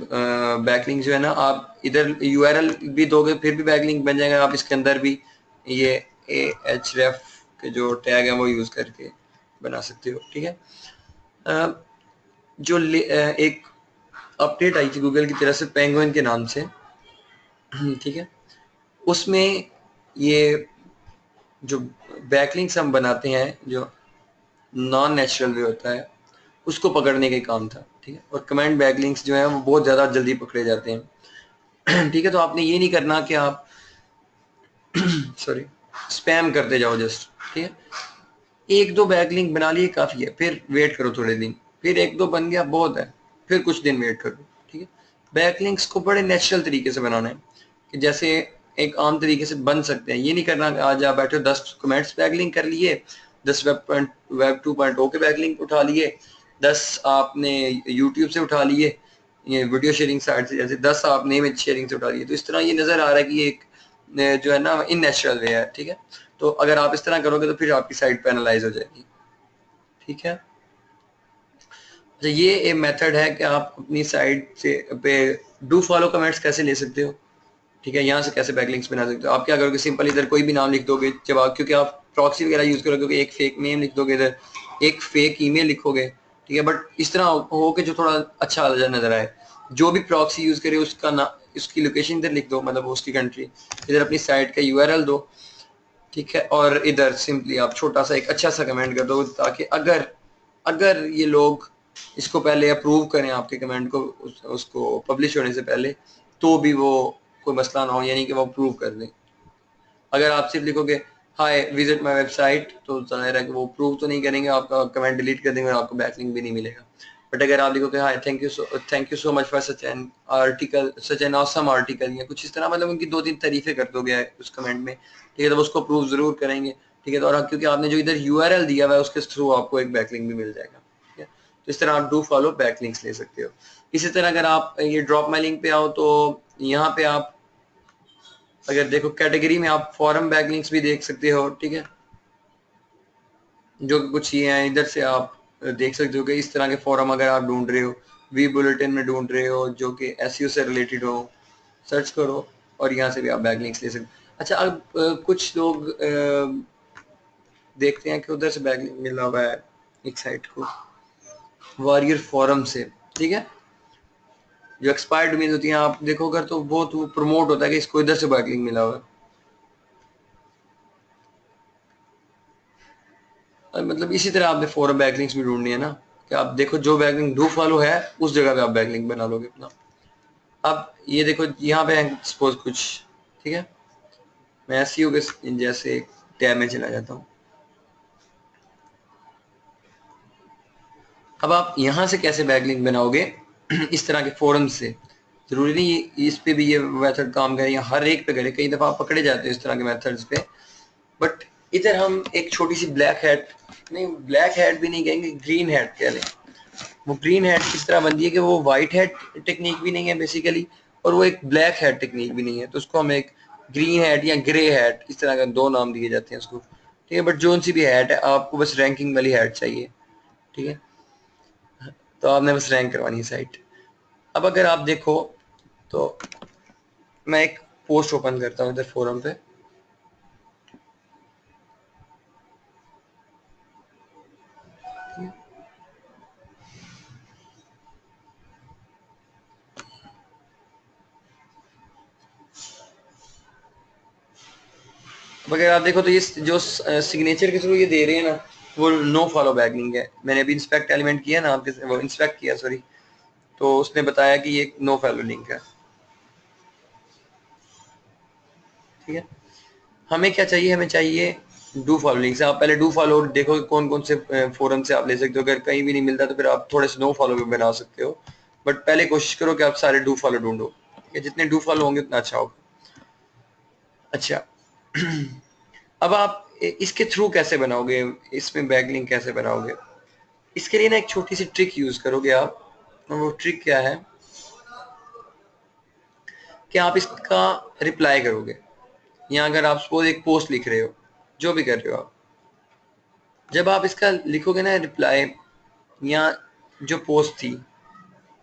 बैकलिंक, जो है ना, आप इधर URL भी दोगे फिर भी बैकलिंक बन जाएगा, आप इसके अंदर भी ये Ahref के जो टैग है वो यूज करके बना सकते हो, ठीक है। जो एक अपडेट आई थी गूगल की तरफ से पेंगुइन के नाम से, ठीक है, उसमें ये जो बैकलिंक्स हम बनाते हैं जो नॉन नेचुरल वे होता है, उसको पकड़ने का ही काम था, ठीक है। और कमेंट बैकलिंक्स जो है वो बहुत ज़्यादा जल्दी पकड़े जाते हैं ठीक है। तो आपने ये नहीं करना कि आप सॉरी स्पैम करते जाओ जस्ट, ठीक है। एक दो बैकलिंक बना लिए काफ़ी है, फिर वेट करो थोड़े दिन, फिर एक दो बन गया बहुत है, फिर कुछ दिन वेट करो, ठीक है। बैकलिंक्स को बड़े नेचुरल तरीके से बनाना है कि जैसे एक आम तरीके से बन सकते हैं। ये नहीं करना कि आज आप बैठे हो 10 कमेंट्स बैकलिंक कर लिए, 10 वेब 2.0 के बैकलिंक उठा लिए, 10 आपने यूट्यूब से उठा लिए, ये वीडियो शेयरिंग साइट से, जैसे 10 आपने इमेज शेयरिंग से उठा लिए। तो इस तरह ये नज़र आ रहा है कि एक जो है ना इन नेचुरल वे है, ठीक है। तो अगर आप इस तरह करोगे तो फिर आपकी साइट पेनलाइज हो जाएगी, ठीक है। अच्छा, ये एक मेथड है कि आप अपनी साइट से पे डू फॉलो कमेंट्स कैसे ले सकते हो, ठीक है। यहाँ से कैसे बैकलिंक्स बना सकते हो। आप क्या करोगे, सिंपल इधर कोई भी नाम लिख दोगे, जब आप, क्योंकि आप प्रॉक्सी वगैरह यूज करोगे, क्योंकि एक फेक नेम लिख दोगे, इधर एक फेक ईमेल लिखोगे, ठीक है। बट इस तरह हो कि जो थोड़ा अच्छा नजर आए। जो भी प्रॉक्सी यूज करे उसका ना, उसकी लोकेशन इधर लिख दो, मतलब उसकी कंट्री, इधर अपनी साइट का यूआरएल दो, ठीक है। और इधर सिंपली आप छोटा सा एक अच्छा सा कमेंट कर दो, ताकि अगर अगर ये लोग इसको पहले अप्रूव करें आपके कमेंट को, उसको पब्लिश होने से पहले, तो भी वो कोई मसला ना हो, यानी कि वो अप्रूव कर दें। अगर आप सिर्फ लिखोगे हाय विजिट माय वेबसाइट, तो जाहिर है कि वो अप्रूव तो नहीं करेंगे, आपका कमेंट डिलीट कर देंगे और आपको बैकलिंक भी नहीं मिलेगा। बट अगर आप लिखोगे hi thank you so much for such an article, such an awesome article, या कुछ इस तरह, मतलब उनकी 2-3 तारीफें कर दोगे उस कमेंट में, ठीक है, तो उसको अप्रूव जरूर करेंगे, ठीक है। तो और क्योंकि आपने जो इधर यूआरएल दिया हुआ है उसके थ्रू आपको एक बैकलिंक भी मिल जाएगा, ठीक है। तो इस तरह आप डू फॉलो बैकलिंक्स ले सकते हो। इसी तरह अगर आप ये ड्रॉप माई लिंक पे आओ तो यहाँ पे आप अगर देखो कैटेगरी में आप फॉरम बैकलिंक्स भी देख सकते हो, ठीक है। जो कुछ ये हैं इधर से आप देख सकते हो कि इस तरह के फॉरम अगर आप ढूंढ रहे हो, वी बुलेटिन में ढूंढ रहे हो जो कि एसईओ से रिलेटेड हो, सर्च करो और यहाँ से भी आप बैकलिंक्स ले सकते हो। अच्छा, अब कुछ लोग देखते हैं कि उधर से बैकलिंक मिला हुआ है एक साइट को, वॉरियर फोरम से, ठीक है। जो एक्सपायर्ड डोमेन होती हैं आप देखो अगर, तो बहुत वो प्रमोट होता है कि इसको इधर से बैकलिंक मिला हुआ है। मतलब इसी तरह आपने फोरम बैकलिंक्स भी ढूंढनी है ना, कि आप देखो जो बैकलिंक डू फॉलो है उस जगह पे आप बैकलिंक बना लोगे अपना। अब ये देखो यहाँ पे सपोज कुछ, ठीक है, मैं एसईओ के जैसे टैब में चला जाता हूँ। अब आप यहाँ से कैसे बैकलिंक बनाओगे इस तरह के फोरम से, जरूरी नहीं इस पे भी ये मेथड काम करे या हर एक पे करे, कई दफा आप पकड़े जाते हैं इस तरह के मेथड्स पे। बट इधर हम एक छोटी सी ब्लैक हैट, नहीं ब्लैक हैट भी नहीं कहेंगे, ग्रीन हैट कह लें। वो ग्रीन हैट किस तरह बनती है कि वो व्हाइट हैट टेक्निक भी नहीं है बेसिकली, और वो एक ब्लैक हैट टेक्निक भी नहीं है, तो उसको हम एक ग्रीन हैट या ग्रे हैट, इस तरह का दो नाम दिए जाते हैं उसको, ठीक है। बट जो सी भी हैट है, आपको बस रैंकिंग वाली हैट चाहिए, ठीक है। तो आपने बस रैंक करवानी है साइट। अब अगर आप देखो तो मैं एक पोस्ट ओपन करता हूँ इधर फोरम पे, अगर आप देखो तो ये जो सिग्नेचर के थ्रू ये दे रहे हैं ना, वो नो फॉलो बैकलिंक है। मैंने अभी इंस्पेक्ट एलिमेंट किया ना आपके, वो इंस्पेक्ट किया सॉरी, तो उसने बताया कि ये नो फॉलो लिंक है, ठीक है। हमें क्या चाहिए, हमें चाहिए डू फॉलो लिंक से। आप पहले डू फॉलो देखो कौन कौन से फोरम से आप ले सकते हो, अगर कहीं भी नहीं मिलता तो फिर आप थोड़े से नो फॉलो भी बना सकते हो। बट पहले कोशिश करो कि आप सारे डू फॉलो ढूंढो, ठीक है। जितने डू फॉलो होंगे उतना अच्छा होगा। अच्छा अब आप इसके थ्रू कैसे बनाओगे, इसमें बैकलिंक कैसे बनाओगे, इसके लिए ना एक छोटी सी ट्रिक यूज करोगे आप। वो ट्रिक क्या है कि आप इसका रिप्लाई करोगे, या अगर आप सपोज एक पोस्ट लिख रहे हो, जो भी कर रहे हो आप, जब आप इसका लिखोगे ना रिप्लाई, या जो पोस्ट थी,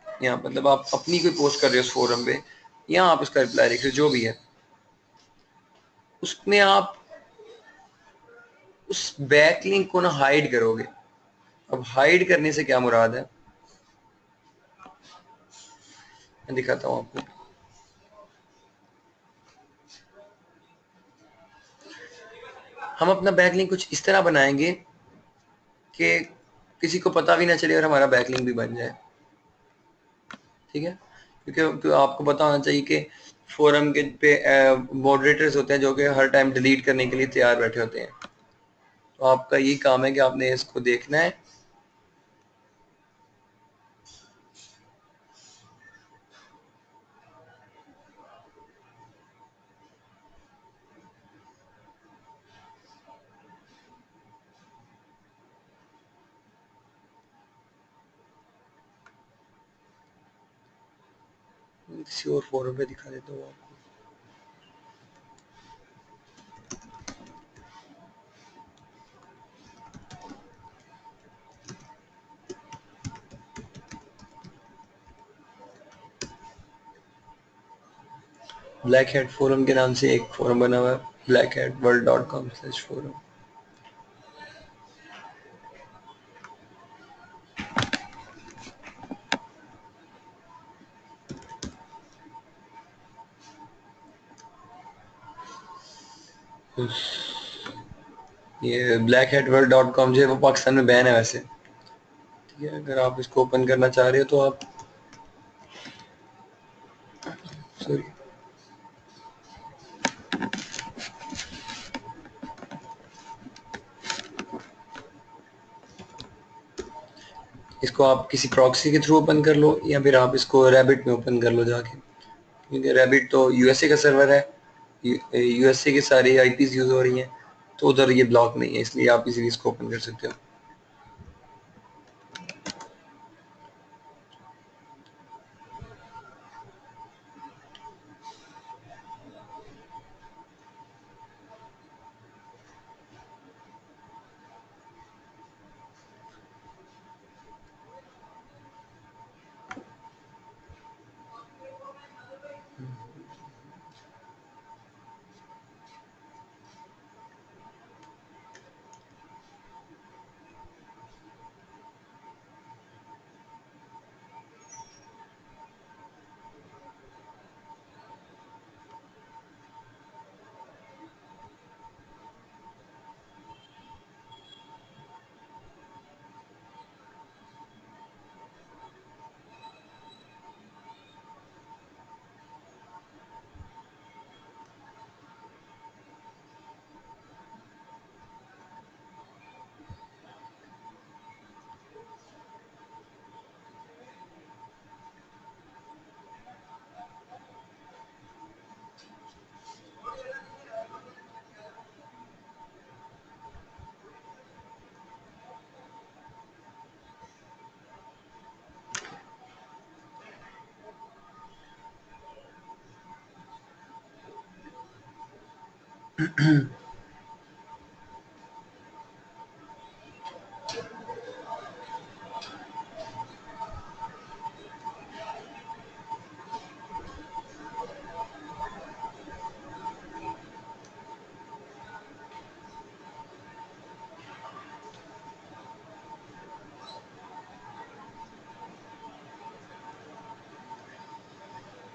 या मतलब आप अपनी कोई पोस्ट कर रहे हो उस फोरम पे, या आप उसका रिप्लाई लिख रहे हो, जो भी है, उसमें आप उस बैकलिंक को ना हाइड करोगे। अब हाइड करने से क्या मुराद है, मैं दिखाता हूँ आपको। हम अपना बैकलिंक कुछ इस तरह बनाएंगे कि किसी को पता भी ना चले और हमारा बैकलिंक भी बन जाए, ठीक है। क्योंकि आपको पता होना चाहिए कि फोरम के पे मॉडरेटर्स होते हैं जो कि हर टाइम डिलीट करने के लिए तैयार बैठे होते हैं। तो आपका यही काम है कि आपने इसको देखना है। किसी और फोरम पे दिखा देता हूँ आपको। ब्लैक हेड फोरम के नाम से एक फोरम बना हुआ है, blackhatworld.com/forum। ये blackhatworld.com जो है वो पाकिस्तान में बैन है वैसे, ठीक है। अगर आप इसको ओपन करना चाह रहे हो तो आप, सॉरी, इसको आप किसी प्रॉक्सी के थ्रू ओपन कर लो या फिर आप इसको रैबिट में ओपन कर लो जाके, क्योंकि रैबिट तो यूएसए का सर्वर है, यूएसए की सारी आईपीज यूज हो रही हैं, तो उधर ये ब्लॉक नहीं है, इसलिए आप इजीली इसको ओपन कर सकते हो।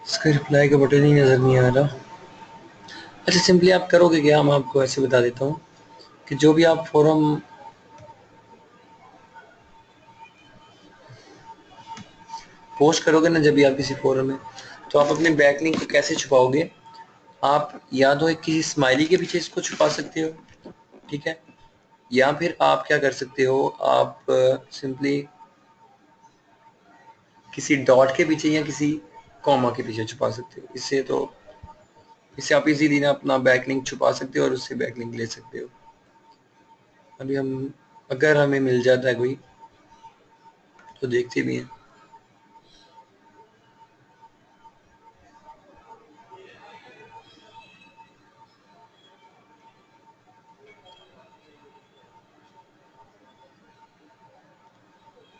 इसका रिप्लाई का बटन ही नजर नहीं आ रहा। अच्छा, सिंपली आप करोगे क्या, मैं आपको ऐसे बता देता हूँ कि जो भी आप फोरम पोस्ट करोगे ना, जब भी आप किसी फोरम में, तो आप अपने बैकलिंक को कैसे छुपाओगे, आप या तो एक किसी स्माइली के पीछे इसको छुपा सकते हो, ठीक है, या फिर आप क्या कर सकते हो, आप सिंपली किसी डॉट के पीछे या किसी कॉमा के पीछे छुपा सकते हो। इससे आप इजीली ना अपना बैकलिंक छुपा सकते हो और उससे बैकलिंक ले सकते हो। अभी हम, अगर हमें मिल जाता है कोई तो देखते भी हैं।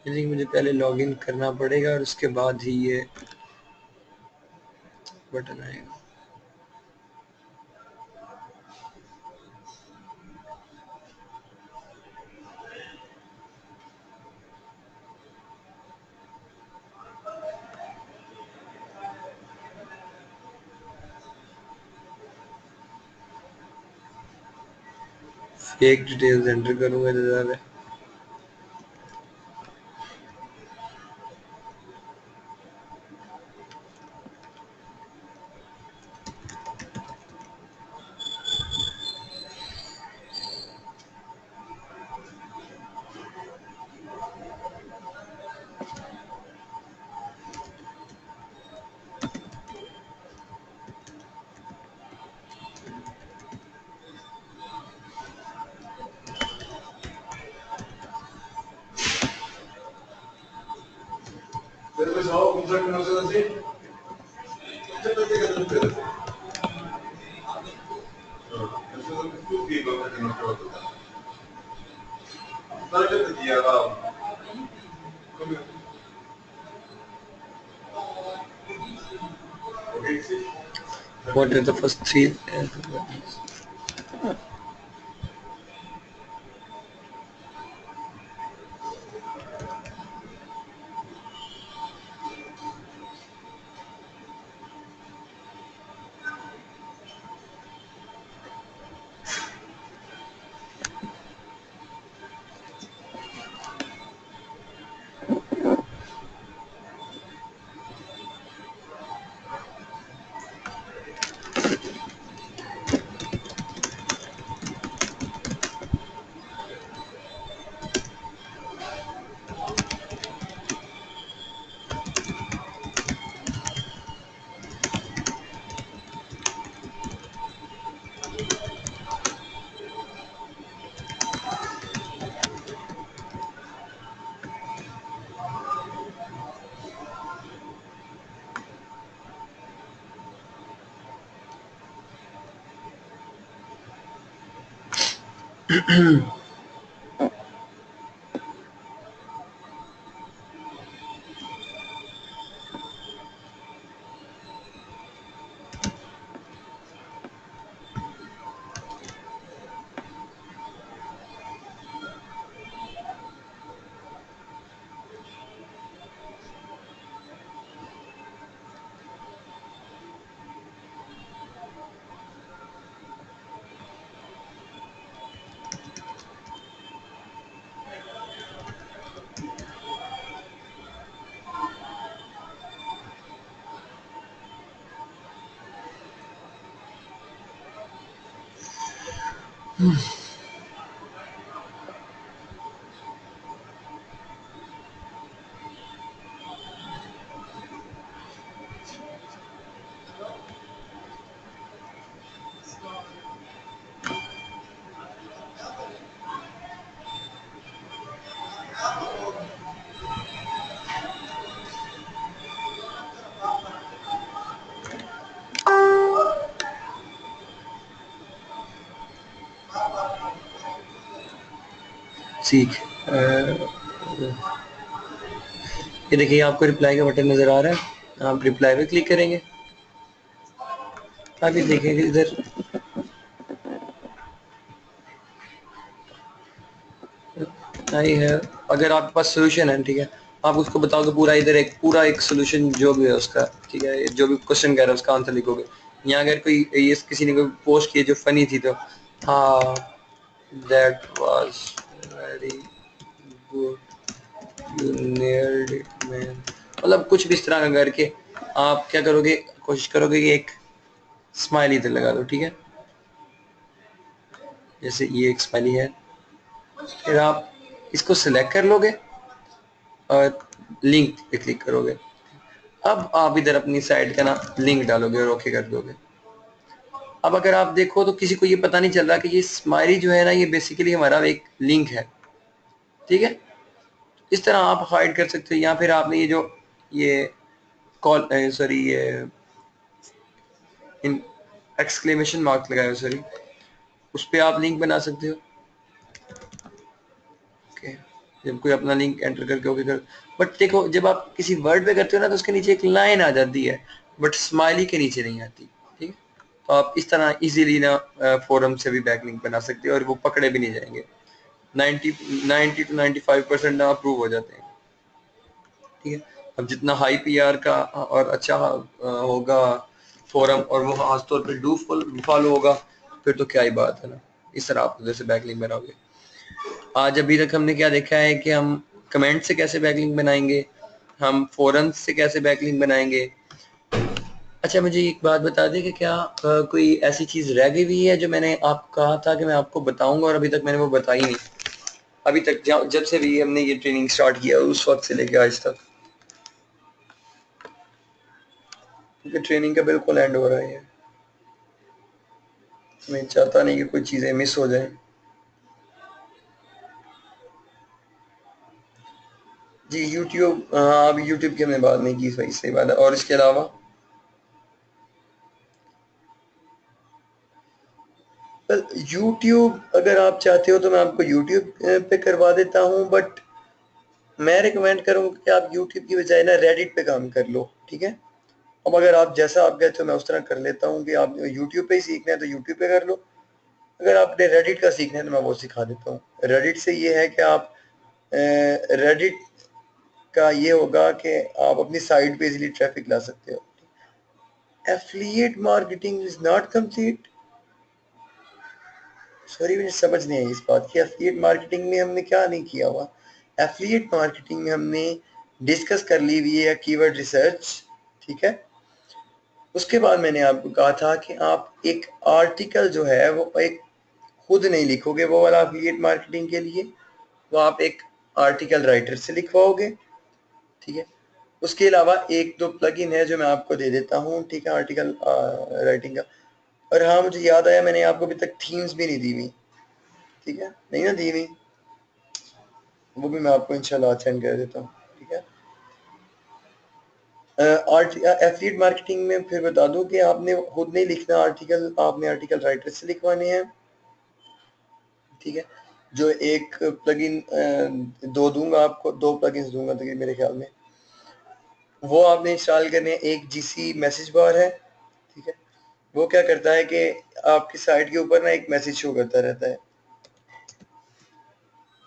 लेकिन मुझे पहले लॉगिन करना पड़ेगा और उसके बाद ही ये बटन आएगा। फेक डिटेल्स एंटर करूंगा तो ज़्यादा What are the first three? सी ये देखिए आपको रिप्लाई का बटन नजर आ रहा है, आप रिप्लाई पे क्लिक करेंगे, आप ये देखेंगे इधर आई है। अगर आपके पास सोल्यूशन है, ठीक है, आप उसको बताओगे पूरा, इधर एक पूरा एक सोल्यूशन जो भी है उसका, ठीक है, जो भी क्वेश्चन कह रहा है उसका आंसर लिखोगे। यहाँ अगर कोई ये किसी ने कोई पोस्ट की जो फनी थी तो हाँ that was very good, you nailed it man, मतलब कुछ भी इस तरह का करके आप क्या करोगे, कोशिश करोगे कि एक स्माइली इधर लगा दो, ठीक है, जैसे ये एक स्माइली है, फिर आप इसको सिलेक्ट कर लोगे और लिंक पे क्लिक करोगे। अब आप इधर अपनी साइट का ना लिंक डालोगे और ओके कर दोगे। अब अगर आप देखो तो किसी को ये पता नहीं चल रहा कि ये स्माइली जो है ना, ये बेसिकली हमारा एक लिंक है, ठीक है। इस तरह आप हाइड कर सकते हो, या फिर आपने ये जो ये कॉल सॉरी ये इन एक्सक्लेमेशन मार्क लगाया, सॉरी, उस पर आप लिंक बना सकते हो। ओके, जब कोई अपना लिंक एंटर करके ओके कर, बट देखो जब आप किसी वर्ड पे करते हो ना तो उसके नीचे एक लाइन आ जाती है, बट स्माइली के नीचे नहीं आती, ठीक है। तो आप इस तरह इजीली ना फोरम से भी बैकलिंक बना सकते हो और वो पकड़े भी नहीं जाएंगे। 90 to 95% ना अप्रूव हो जाते हैं, ठीक है। अब जितना हाई पीआर का और अच्छा होगा फोरम और वो खासतौर पे डू फॉलो होगा, फिर तो क्या ही बात है ना। इस तरह आप उधर से बैकलिंक बनाओगे। आज अभी तक हमने क्या देखा है कि हम कमेंट से कैसे बैकलिंक बनाएंगे, हम फोरम से कैसे बैकलिंक बनाएंगे। अच्छा मुझे एक बात बता दें कि क्या कोई ऐसी चीज रह गई हुई है जो मैंने आपको कहा था कि मैं आपको बताऊंगा और अभी तक मैंने वो बताई नहीं, अभी तक जब से भी हमने ये ट्रेनिंग स्टार्ट किया उस वक्त से लेके आज तक, क्योंकि ट्रेनिंग का बिल्कुल एंड हो रहा है, मैं चाहता नहीं कि कोई चीजें मिस हो जाएं। जी यूट्यूब, हाँ अभी यूट्यूब की हमने बात नहीं की, सही बात है। और इसके अलावा यूट्यूब अगर आप चाहते हो तो मैं आपको यूट्यूब पे करवा देता हूँ, बट मैं रिकमेंड करूँगा कि आप यूट्यूब की बजाय ना रेडिट पे काम कर लो, ठीक है। अब अगर आप जैसा आप कहते हो मैं उस तरह कर लेता हूँ कि आप यूट्यूब पे ही सीखना है तो यूट्यूब पे कर लो, अगर आपने रेडिट का सीखना है तो मैं वो सिखा देता हूँ। रेडिट से ये है कि आप रेडिट का ये होगा कि आप अपनी साइट पे इजीली ट्रैफिक ला सकते हो। Affiliate marketing is not complete. Sorry मुझे समझ नहीं आई इस बात की, एफिलिएट मार्केटिंग में हमने क्या नहीं किया हुआ। एफिलिएट मार्केटिंग में हमने डिस्कस कर ली हुई है कीवर्ड रिसर्च, ठीक है। उसके बाद मैंने आपको कहा था कि आप एक आर्टिकल जो है वो एक खुद नहीं लिखोगे वो वाला एफिलिएट मार्केटिंग के लिए, वो आप एक आर्टिकल राइटर से लिखवाओगे, ठीक है। उसके अलावा एक दो प्लगइन है जो मैं आपको दे देता हूँ, ठीक है, आर्टिकल राइटिंग का। और हाँ मुझे याद आया, मैंने आपको अभी तक थीम्स भी नहीं दी हुई, ठीक है, नहीं ना दी हुई, वो भी मैं आपको इंशाल्लाह सेंड कर देता हूँ, ठीक है। एफिलिएट मार्केटिंग में फिर बता दूं कि आपने खुद नहीं लिखना आर्टिकल, आपने आर्टिकल राइटर से लिखवाने हैं, ठीक है। जो एक प्लगइन दो दूंगा आपको, दो प्लगइन्स दूंगा तो मेरे ख्याल में, वो आपने इंस्टॉल करने हैं। एक जीसी मैसेज बार है, ठीक है। वो क्या करता है कि आपकी साइट के ऊपर ना एक मैसेज शो करता रहता है।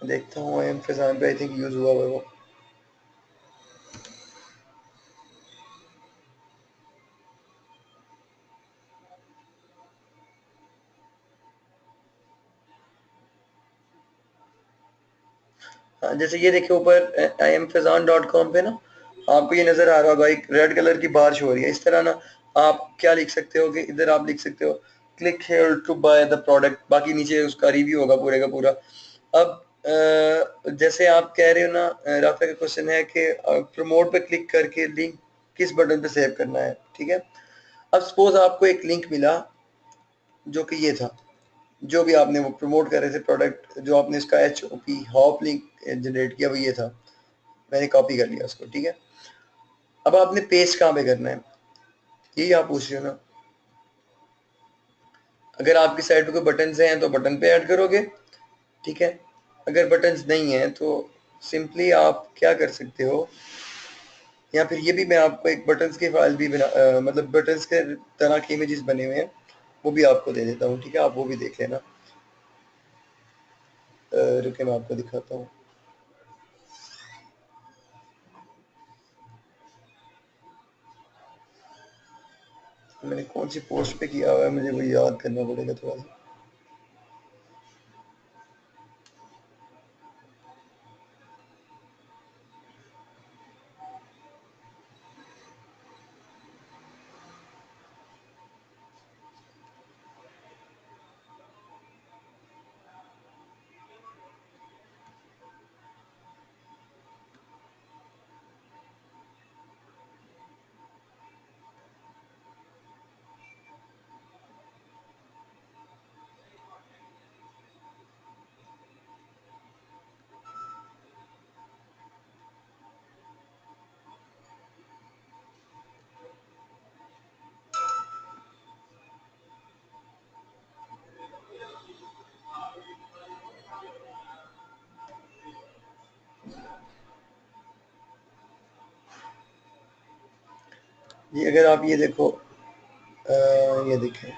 देखता हूँ आई एम फैजान पे आई थिंक यूज हुआ हुआ है वो। हाँ, जैसे ये देखिए ऊपर imfazan.com पे ना आपको ये नजर आ रहा होगा, एक रेड कलर की बार शो हो रही है। इस तरह ना आप क्या लिख सकते हो कि इधर आप लिख सकते हो click here to buy the product, बाकी नीचे उसका रिव्यू होगा पूरे का पूरा। अब जैसे आप कह रहे हो ना, राफा का क्वेश्चन है कि प्रमोट पे क्लिक करके लिंक किस बटन पे सेव करना है, ठीक है। अब सपोज आपको एक लिंक मिला जो कि ये था, जो भी आपने वो प्रमोट कर रहे थे प्रोडक्ट, जो आपने इसका HOP हॉप लिंक जनरेट किया वो ये था, मैंने कॉपी कर लिया उसको, ठीक है। अब आपने पेस्ट कहाँ पे करना है, यही आप पूछ रहे हो ना। अगर आपकी साइट पे कोई बटन हैं तो बटन पे ऐड करोगे, ठीक है। अगर बटन नहीं है तो सिंपली आप क्या कर सकते हो, या फिर ये भी मैं आपको एक बटन्स की फाइल भी बना मतलब बटन्स के तरह के इमेजेस बने हुए हैं वो भी आपको दे देता हूँ, ठीक है, आप वो भी देख लेना। रुके मैं आपको दिखाता हूँ। मैंने कौन सी पोस्ट पे किया हुआ है मुझे वो याद करना पड़ेगा थोड़ा सा। ये अगर आप ये देखो, ये देखें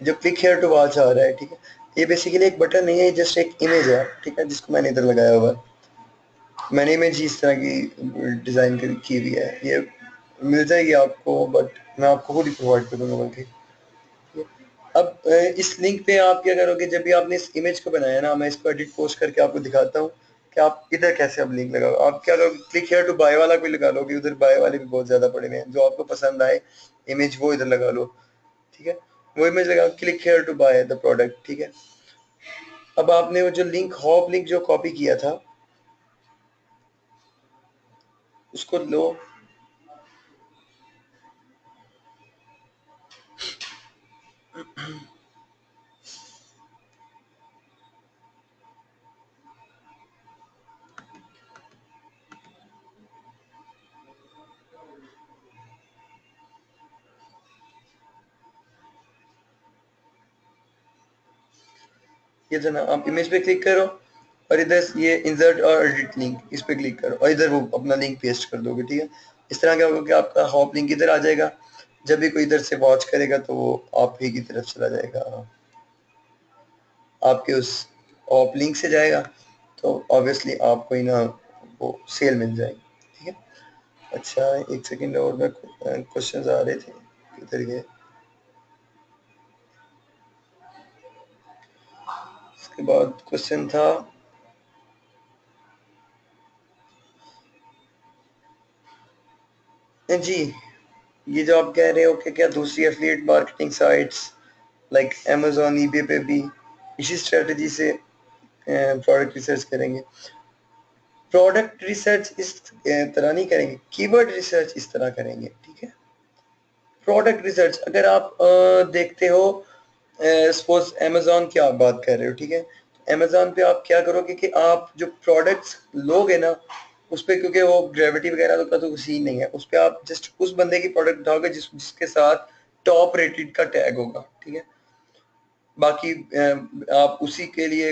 जो क्लिक हेयर टू वॉच आ रहा है, ठीक है, ये बेसिकली एक बटन नहीं है, जस्ट एक इमेज है, ठीक है, जिसको मैंने इधर लगाया हुआ है। मैंने इमेज इस तरह की डिज़ाइन की हुई है, ये मिल जाएगी आपको, बट मैं आपको खुद ही प्रोवाइड कर दूंगा बल्कि। अब इस लिंक पे आप क्या करोगे, जब भी आपने इस इमेज को बनाया ना, मैं इसको एडिट पोस्ट करके आपको दिखाता हूँ कि आप इधर कैसे अब लिंक लगाओ। आप क्या करोगे, क्लिक हेयर टू बाय वाला कोई लगा लोगे, उधर बाय वाले भी बहुत ज्यादा पड़े हुए हैं, जो आपको पसंद आए इमेज वो इधर लगा लो, ठीक है। वो इमेज लगा click here to buy the product, ठीक है। अब आपने वो जो लिंक हॉप लिंक जो कॉपी किया था उसको लो, ये था ना, आप इमेज पे क्लिक करो और इधर ये इंसर्ट और एडिट लिंक, इस पे क्लिक करो और इधर वो अपना लिंक पेस्ट कर दोगे, ठीक है। इस तरह क्या होगा कि आपका हॉप लिंक इधर आ जाएगा, जब भी कोई इधर से वॉच करेगा तो वो आप ही की तरफ चला जाएगा, आपके उस हॉप लिंक से जाएगा, तो ऑब्वियसली आपको ही ना वो सेल मिल जाएगी, ठीक है। अच्छा एक सेकंड और, मैं क्वेश्चंस आ रहे थे, किधर गए। इसके बाद क्वेश्चन था जी, ये जो आप कह रहे हो कि क्या दूसरी affiliate marketing sites like Amazon, eBay पे भी इसी स्ट्रेटजी से प्रोडक्ट रिसर्च करेंगे। प्रोडक्ट रिसर्च इस तरह नहीं करेंगे, कीवर्ड रिसर्च इस तरह करेंगे, ठीक है। प्रोडक्ट रिसर्च अगर आप देखते हो, सपोज अमेजोन की आप बात कर रहे हो, ठीक है। अमेजोन पे आप क्या करोगे कि आप जो प्रोडक्ट्स लोगे ना उस पे, क्योंकि वो ग्रेविटी वगैरह का तो सीन नहीं है, उस पे आप जस्ट उस बंदे की प्रोडक्ट उठाओगे जिसके साथ टॉप रेटेड का टैग होगा, ठीक है। बाकी आप उसी के लिए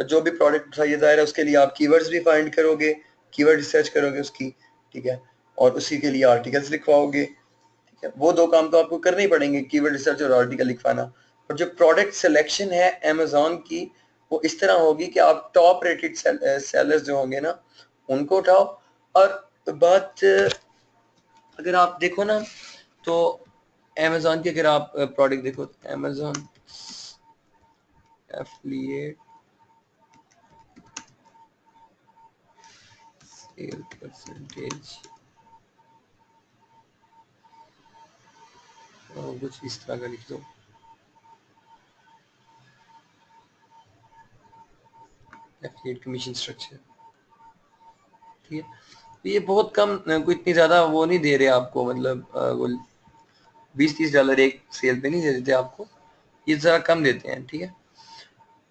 जो भी प्रोडक्ट उठाइए जाहिर है उसके लिए आप कीवर्ड्स भी फाइंड करोगे, कीवर्ड रिसर्च करोगे उसकी, ठीक है, और उसी के लिए आर्टिकल्स लिखवाओगे, ठीक है। वो दो काम तो आपको करने ही पड़ेंगे, कीवर्ड रिसर्च और आर्टिकल लिखवाना। और जो प्रोडक्ट सिलेक्शन है अमेजोन की, वो इस तरह होगी कि आप टॉप रेटेड सेलर्स जो होंगे ना उनको उठाओ। और बात अगर आप देखो ना तो अमेजोन की अगर आप प्रोडक्ट देखो, अमेजोन एफिलिएट सेल परसेंटेज कुछ इस तरह का लिख दो, एफिलिएट कमीशन स्ट्रक्चर, ठीक है। तो ये बहुत कम, कोई इतनी ज्यादा वो नहीं दे रहे आपको, मतलब वो $20-30 एक सेल पे नहीं दे देते आपको, ये जरा कम देते हैं, ठीक है।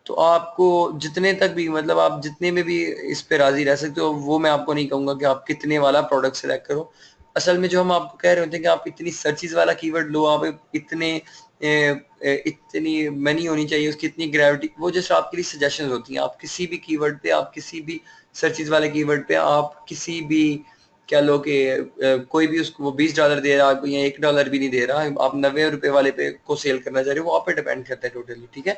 तो आपको जितने तक भी, मतलब आप जितने में भी इस पे राजी रह सकते हो, वो मैं आपको नहीं कहूंगा कि आप कितने वाला प्रोडक्ट सिलेक्ट करो। असल में जो हम आपको कह रहे होते हैं कि आप इतनी सर्चिज वाला कीवर्ड लो, आप इतनी मनी होनी चाहिए उसकी, इतनी ग्रेविटी, वो जस्ट आपके लिए सजेशंस होती हैं। आप किसी भी कीवर्ड पे, आप किसी भी सर्चिज वाले कीवर्ड पे, आप किसी भी क्या लो कि कोई भी उसको वो $20 दे रहा है आपको, या $1 भी नहीं दे रहा, आप ₹90 वाले पे को सेल करना चाह रहे हो, वो आप पे डिपेंड करता है टोटली, ठीक है।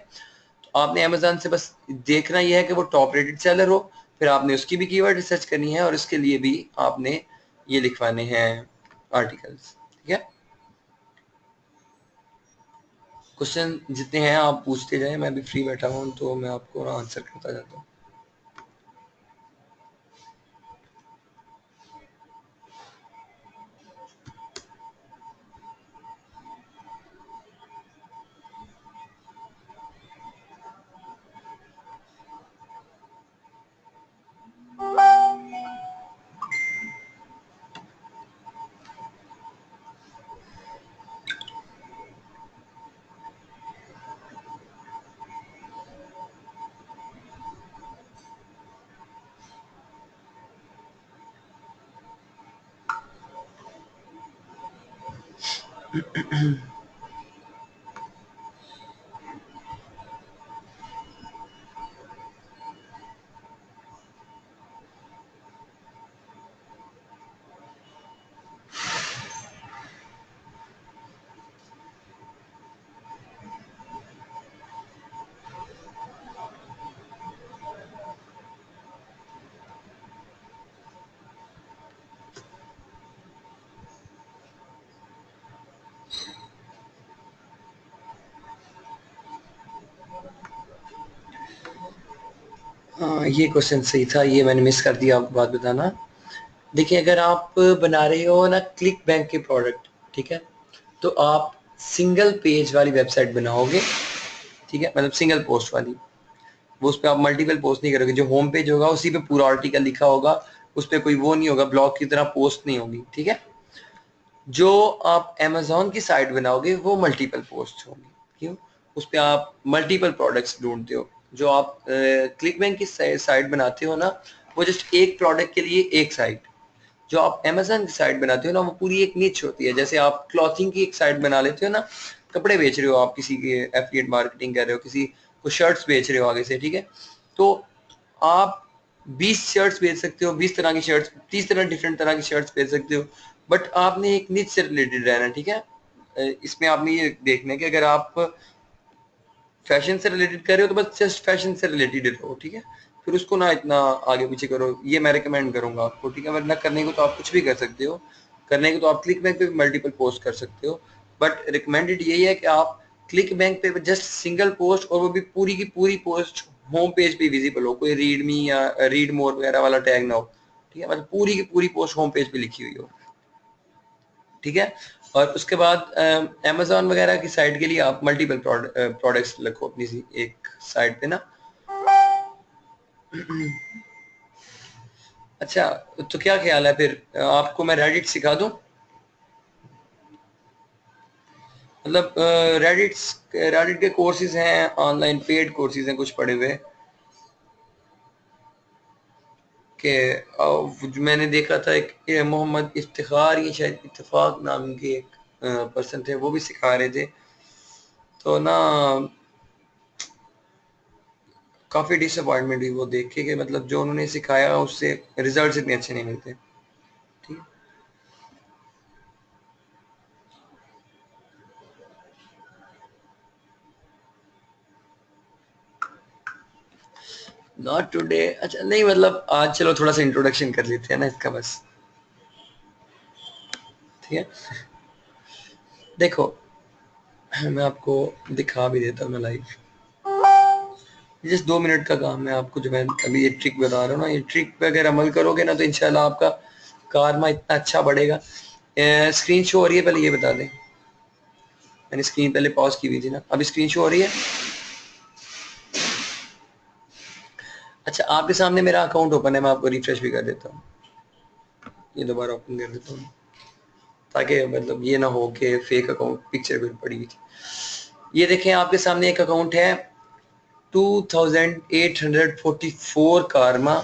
तो आपने अमेजोन से बस देखना यह है कि वो टॉप रेटेड सेलर हो, फिर आपने उसकी भी कीवर्ड रिसर्च करनी है और उसके लिए भी आपने ये लिखवाने हैं आर्टिकल्स, ठीक है। क्वेश्चन जितने हैं आप पूछते जाएं, मैं भी फ्री बैठा हूं तो मैं आपको आंसर करता जाता हूँ। हाँ ये क्वेश्चन सही था, ये मैंने मिस कर दिया आपको बात बताना। देखिए अगर आप बना रहे हो ना क्लिक बैंक के प्रोडक्ट, ठीक है, तो आप सिंगल पेज वाली वेबसाइट बनाओगे, ठीक है, मतलब सिंगल पोस्ट वाली। वो उस पर आप मल्टीपल पोस्ट नहीं करोगे, जो होम पेज होगा उसी पे पूरा आर्टिकल लिखा होगा, उस पर कोई वो नहीं होगा, ब्लॉग की तरह पोस्ट नहीं होगी, ठीक है। जो आप अमेजोन की साइट बनाओगे वो मल्टीपल पोस्ट होगी, क्यों, उस पर आप मल्टीपल प्रोडक्ट्स ढूंढते हो। जो आप क्लिक बैंक की साइट बनाते हो ना, वो जस्ट एक प्रोडक्ट के लिए एक साइट। जो आप अमेजन की साइट बनाते हो ना, वो पूरी एक निच होती है। जैसे आप क्लॉथिंग की एक साइट बना लेते हो ना, कपड़े बेच रहे हो आप, किसी के एफिलिएट मार्केटिंग कर रहे हो, किसी वो शर्ट्स बेच रहे हो आगे से, ठीक है, तो आप 20 शर्ट्स बेच सकते हो, 20 तरह की शर्ट्स, 30 तरह डिफरेंट तरह की शर्ट्स बेच सकते हो, बट आपने एक निच से रिलेटेड रहना है, ठीक है। इसमें आपने ये देखना है कि अगर आप फैशन से रिलेटेड कर रहे हो तो बस जस्ट फैशन से रिलेटेड रहो, ठीक है, फिर उसको ना इतना आगे पीछे करो, ये मैं रिकमेंड करूंगा आपको, ठीक है। वरना करने को तो आप कुछ भी कर सकते हो, करने को तो आप क्लिक बैंक पे भी मल्टीपल पोस्ट कर सकते हो, बट रिकमेंडेड यही है कि आप क्लिक बैंक पे जस्ट सिंगल पोस्ट, और वो भी पूरी की पूरी पोस्ट होम पेज पे विजिबल हो, कोई रीड मी या रीड मोर वगैरह वाला टैग ना हो, ठीक है, मतलब पूरी की पूरी पोस्ट होम पेज पे लिखी हुई हो, ठीक है। और उसके बाद अमेजोन वगैरह की साइट के लिए आप मल्टीपल प्रोडक्ट्स रखो अपनी एक साइट पे ना। अच्छा, तो क्या ख्याल है फिर, आपको मैं रेडिट सिखा दूं? मतलब रेडिट के कोर्सेज हैं ऑनलाइन, पेड कोर्सेज हैं कुछ पड़े हुए, कि मैंने देखा था एक मोहम्मद इफ्तिखार, ये शायद इत्तेफाक नाम के एक पर्सन थे, वो भी सिखा रहे थे, तो ना काफ़ी डिसअपॉइंटमेंट हुई वो देख के कि मतलब जो उन्होंने सिखाया उससे रिजल्ट इतने अच्छे नहीं मिलते, ठीक है। नॉट टुडे, अच्छा नहीं, मतलब आज चलो थोड़ा सा इंट्रोडक्शन कर लेते हैं ना इसका, बस, ठीक है। देखो, मैं आपको दिखा भी देता हूँ ना लाइव, जस्ट 2 मिनट का काम है आपको, जो मैं अभी ये ट्रिक बता रहा हूँ ना, ये ट्रिक पे अगर अमल करोगे ना तो इंशाल्लाह आपका कारमा इतना अच्छा बढ़ेगा। स्क्रीन शो हो रही है, पहले ये बता दें, मैंने स्क्रीन पहले पॉज की हुई थी ना, अभी स्क्रीन शो हो रही है? अच्छा, आपके सामने मेरा अकाउंट ओपन है, मैं आपको रिफ्रेश भी कर देता हूँ, ये दोबारा ओपन कर देता हूँ, ताकि मतलब ये ना हो कि फेक अकाउंट पिक्चर भी पड़ी हुई थी। ये देखें, आपके सामने एक अकाउंट है 2844 कारमा,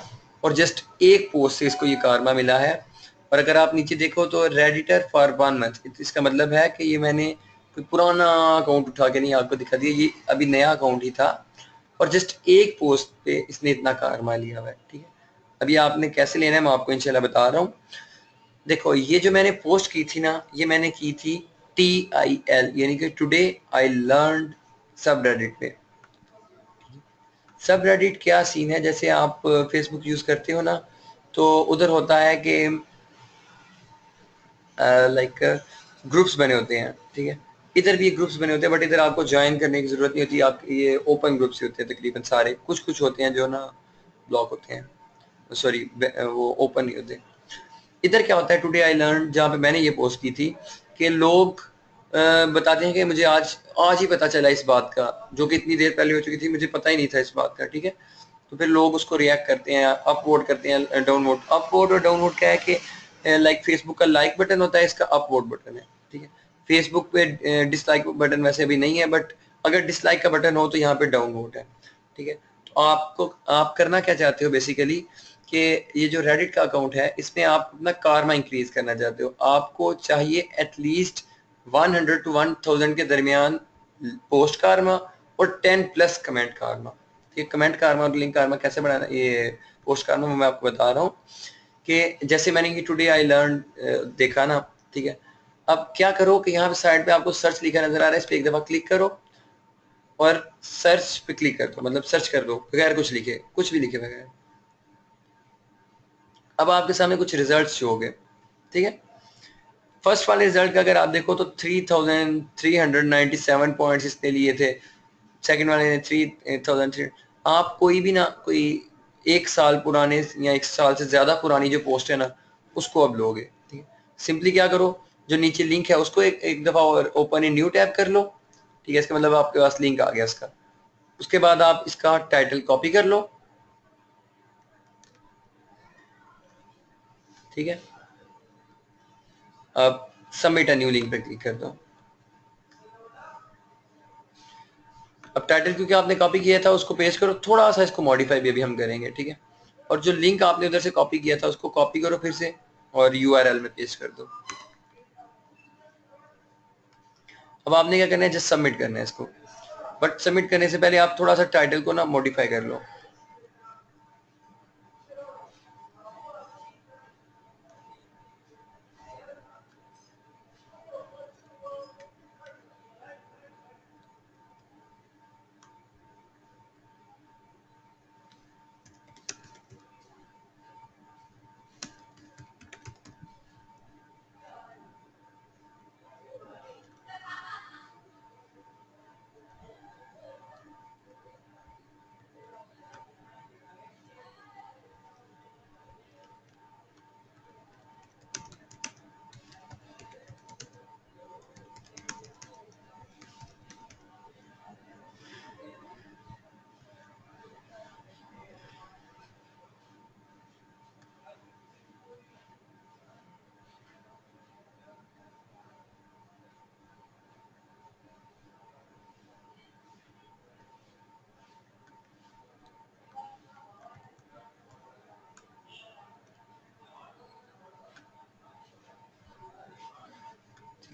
और जस्ट एक पोस्ट से इसको ये कारमा मिला है। और अगर आप नीचे देखो तो रेडिटर फॉर 1 मंथ, इसका मतलब है कि ये मैंने कोई पुराना अकाउंट उठा के नहीं आपको दिखा दिया, ये अभी नया अकाउंट ही था, और जस्ट एक पोस्ट पे इसने इतना कारमा लिया हुआ है, ठीक है। अभी आपने कैसे लेना है मैं आपको इंशाल्लाह बता रहा हूँ। देखो, ये जो मैंने पोस्ट की थी ना, ये मैंने की थी TIL, यानी कि टुडे आई लर्न सब रेडिट पे। सब रेडिट क्या सीन है, जैसे आप फेसबुक यूज करते हो ना, तो उधर होता है कि लाइक ग्रुप्स बने होते हैं, ठीक है, इधर भी ग्रुप्स बने होते हैं, बट इधर आपको ज्वाइन करने की जरूरत नहीं होती, आप ये ओपन ग्रुप्स ही होते हैं तकरीबन सारे, कुछ कुछ होते हैं जो ना ब्लॉक होते हैं, सॉरी वो ओपन नहीं होते। इधर क्या होता है, टुडे आई लर्न, जहाँ पे मैंने ये पोस्ट की थी कि लोग बताते हैं कि मुझे आज आज ही पता चला इस बात का, जो कि इतनी देर पहले हो चुकी थी, मुझे पता ही नहीं था इस बात का, ठीक है। तो फिर लोग उसको रिएक्ट करते हैं, अपवोट करते हैं, डाउनवोट, अपवोट और डाउनवोट क्या है कि लाइक फेसबुक का लाइक बटन होता है, इसका अपवोट बटन है, ठीक है। फेसबुक पे डिसलाइक बटन वैसे भी नहीं है, बट अगर डिसलाइक का बटन हो तो यहाँ पे डाउनवोट है, ठीक है। तो आपको, आप करना क्या चाहते हो बेसिकली, कि ये जो रेडिट का अकाउंट है इसमें आप अपना कारमा इंक्रीज करना चाहते हो, आपको चाहिए एटलीस्ट 100 to 1000 के दरमियान पोस्ट कारमा और 10+ कमेंट कारमा। ये कमेंट कारमा और लिंक कारमा कैसे बनाना, ये पोस्ट कारमा मैं आपको बता रहा हूँ, कि जैसे मैंने ये टुडे आई लर्न देखा ना, ठीक है। अब क्या करो कि यहाँ पे साइड पे आपको सर्च लिखा नजर आ रहा है, इस पर एक दफा क्लिक करो और सर्च पे क्लिक कर दो, मतलब सर्च कर दो बगैर कुछ लिखे, कुछ भी लिखे बगैर। अब आपके सामने कुछ रिजल्ट शो हो गए, ठीक है। फर्स्ट वाले रिजल्ट का अगर आप देखो तो 3397 पॉइंट्स इसने लिए थे, सेकंड वाले ने 3003। आप कोई भी ना, कोई 1 साल पुराने या 1 साल से ज्यादा पुरानी जो पोस्ट है ना, उसको अब लोगे, ठीक है। सिंपली क्या करो, जो नीचे लिंक है उसको एक दफा और ओपन इन न्यू टैब कर लो, ठीक है, इसका मतलब आपके पास लिंक आ गया इसका। उसके बाद आप इसका टाइटल कॉपी कर लो, ठीक है। अब सबमिट अ न्यू लिंक पे क्लिक कर दो। अब टाइटल क्योंकि आपने कॉपी किया था उसको पेस्ट करो, थोड़ा सा इसको मॉडिफाई भी अभी हम करेंगे, ठीक है। और जो लिंक आपने उधर से कॉपी किया था उसको कॉपी करो फिर से, और URL में पेस्ट कर दो। अब आपने क्या करना है, जस्ट सबमिट करना है इसको। बट सबमिट करने से पहले आप थोड़ा सा टाइटल को ना मॉडिफाई कर लो।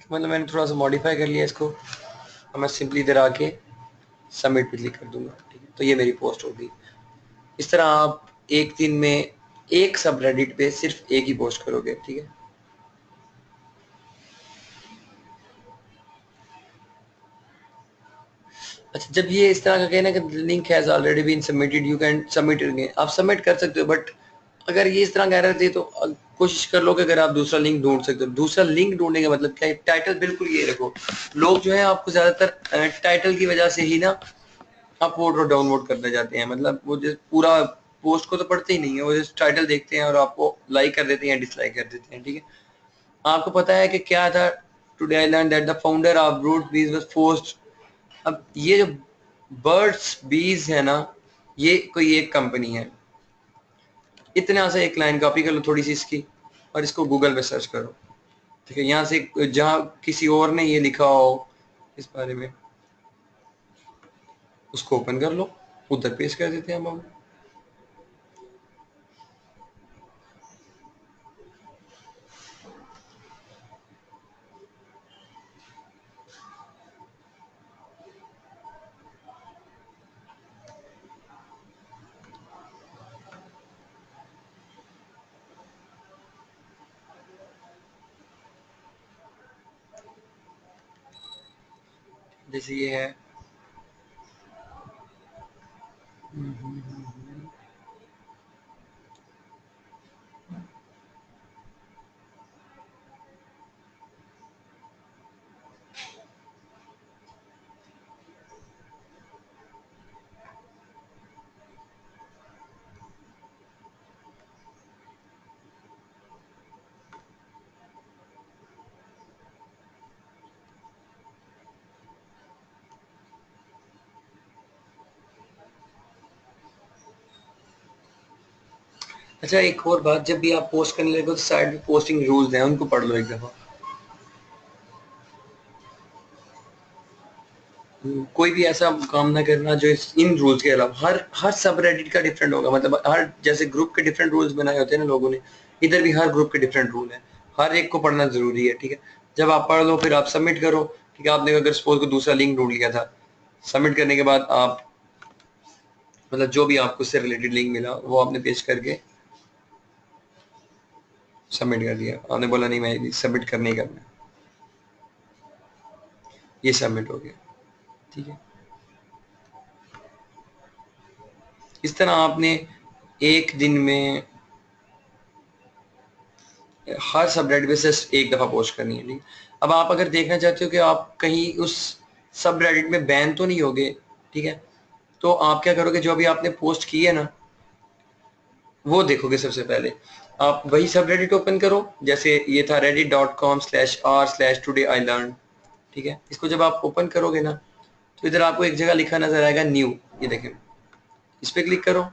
मतलब मैंने थोड़ा सा मॉडिफाई कर लिया इसको, अब मैं सिंपली इधर आके सबमिट पे क्लिक कर दूंगा, ठीक है। तो ये मेरी पोस्ट होगी। इस तरह आप एक दिन में एक सब रेडिट पे सिर्फ एक ही पोस्ट करोगे, ठीक है। अच्छा, जब ये इस तरह का कहना कि link has already been submitted you can submit again, आप सबमिट कर सकते हो, बट अगर ये इस तरह कह रहे थे तो कोशिश कर लो कि अगर आप दूसरा लिंक ढूंढ सकते हो। दूसरा लिंक ढूंढने का मतलब क्या है, टाइटल बिल्कुल ये रखो। लोग जो है आपको ज्यादातर टाइटल की वजह से ही ना अपलोड और डाउनलोड करने जाते हैं, मतलब वो जो पूरा पोस्ट को तो पढ़ते ही नहीं है, वो जस्ट टाइटल देखते हैं और आपको लाइक कर देते हैं, डिसलाइक कर देते हैं, ठीक है। आपको पता है कि क्या था, today I learn that the founder of brute बीज वाज फोर्स्ड। अब ये जो बर्ड्स बीज है ना, ये कोई एक कंपनी है। इतना सा एक लाइन कॉपी कर लो थोड़ी सी इसकी और इसको गूगल पे सर्च करो, ठीक है। यहाँ से जहाँ किसी और ने ये लिखा हो इस बारे में, उसको ओपन कर लो, उधर पेश कर देते हैं हम। जैसे ये है, अच्छा एक और बात, जब भी आप पोस्ट करने लगे तो साइड में पोस्टिंग रूल्स हैं, उनको पढ़ लो एक दफा। कोई भी ऐसा काम ना करना जो इन रूल्स के अलावा, हर हर सब रेडिट का डिफरेंट होगा, मतलब हर जैसे ग्रुप के डिफरेंट रूल्स बनाए होते हैं ना लोगों ने, इधर भी हर ग्रुप के डिफरेंट रूल है, हर एक को पढ़ना जरूरी है, ठीक है। जब आप पढ़ लो फिर आप सबमिट करो, ठीक है। आपने अगर सपोज को दूसरा लिंक ढूंढ लिया था, सबमिट करने के बाद आप मतलब जो भी आपको उससे रिलेटेड लिंक मिला वो आपने पेश करके सबमिट कर दिया। आपने बोला नहीं मैं सबमिट करने ही करना है, ये सबमिट हो गया, ठीक है। इस तरह आपने एक दिन में हर सबरेडिट पे सिर्फ एक दफा पोस्ट करनी है, ठीक। अब आप अगर देखना चाहते हो कि आप कहीं उस सबरेडिट में बैन तो नहीं होगे, ठीक है, तो आप क्या करोगे, जो अभी आपने पोस्ट की है ना वो देखोगे। सबसे पहले आप वही सबरेडिट ओपन करो, जैसे ये था reddit.com/r/today I learned, ठीक है। इसको जब आप ओपन करोगे ना तो इधर आपको एक जगह लिखा नजर आएगा न्यू, ये देखें, इस पे क्लिक करो।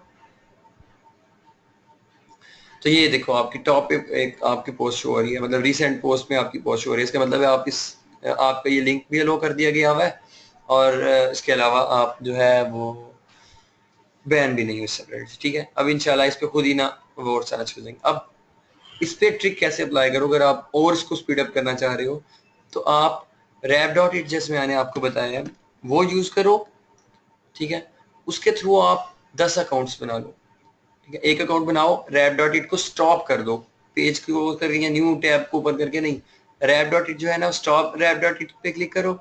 तो ये देखो आपकी टॉप पे एक आपकी पोस्ट शो हो रही है, मतलब रिसेंट पोस्ट में आपकी पोस्ट शो हो रही है। इसका मतलब है आप इस आपका ये लिंक भी अलो कर दिया गया हुआ है और इसके अलावा आप जो है वो बैन भी नहीं हुए सबरेडिट, ठीक है। अब इंशाल्लाह इस पे खुद ही ना वोट सर्च हो जाएंगे। अब इस पे ट्रिक कैसे अप्लाई करो, अगर आप और इसको स्पीड अप करना चाह रहे हो तो आप rap.it जैसे मैंने आपको बताया है वो यूज करो, ठीक है। उसके थ्रू आप 10 अकाउंट्स बना लो, ठीक है। एक अकाउंट बनाओ, rap.it को स्टॉप कर दो, पेज को करके न्यू टैब को ओपन करके नहीं, rap.it जो है ना स्टॉप rap.it पे क्लिक करो।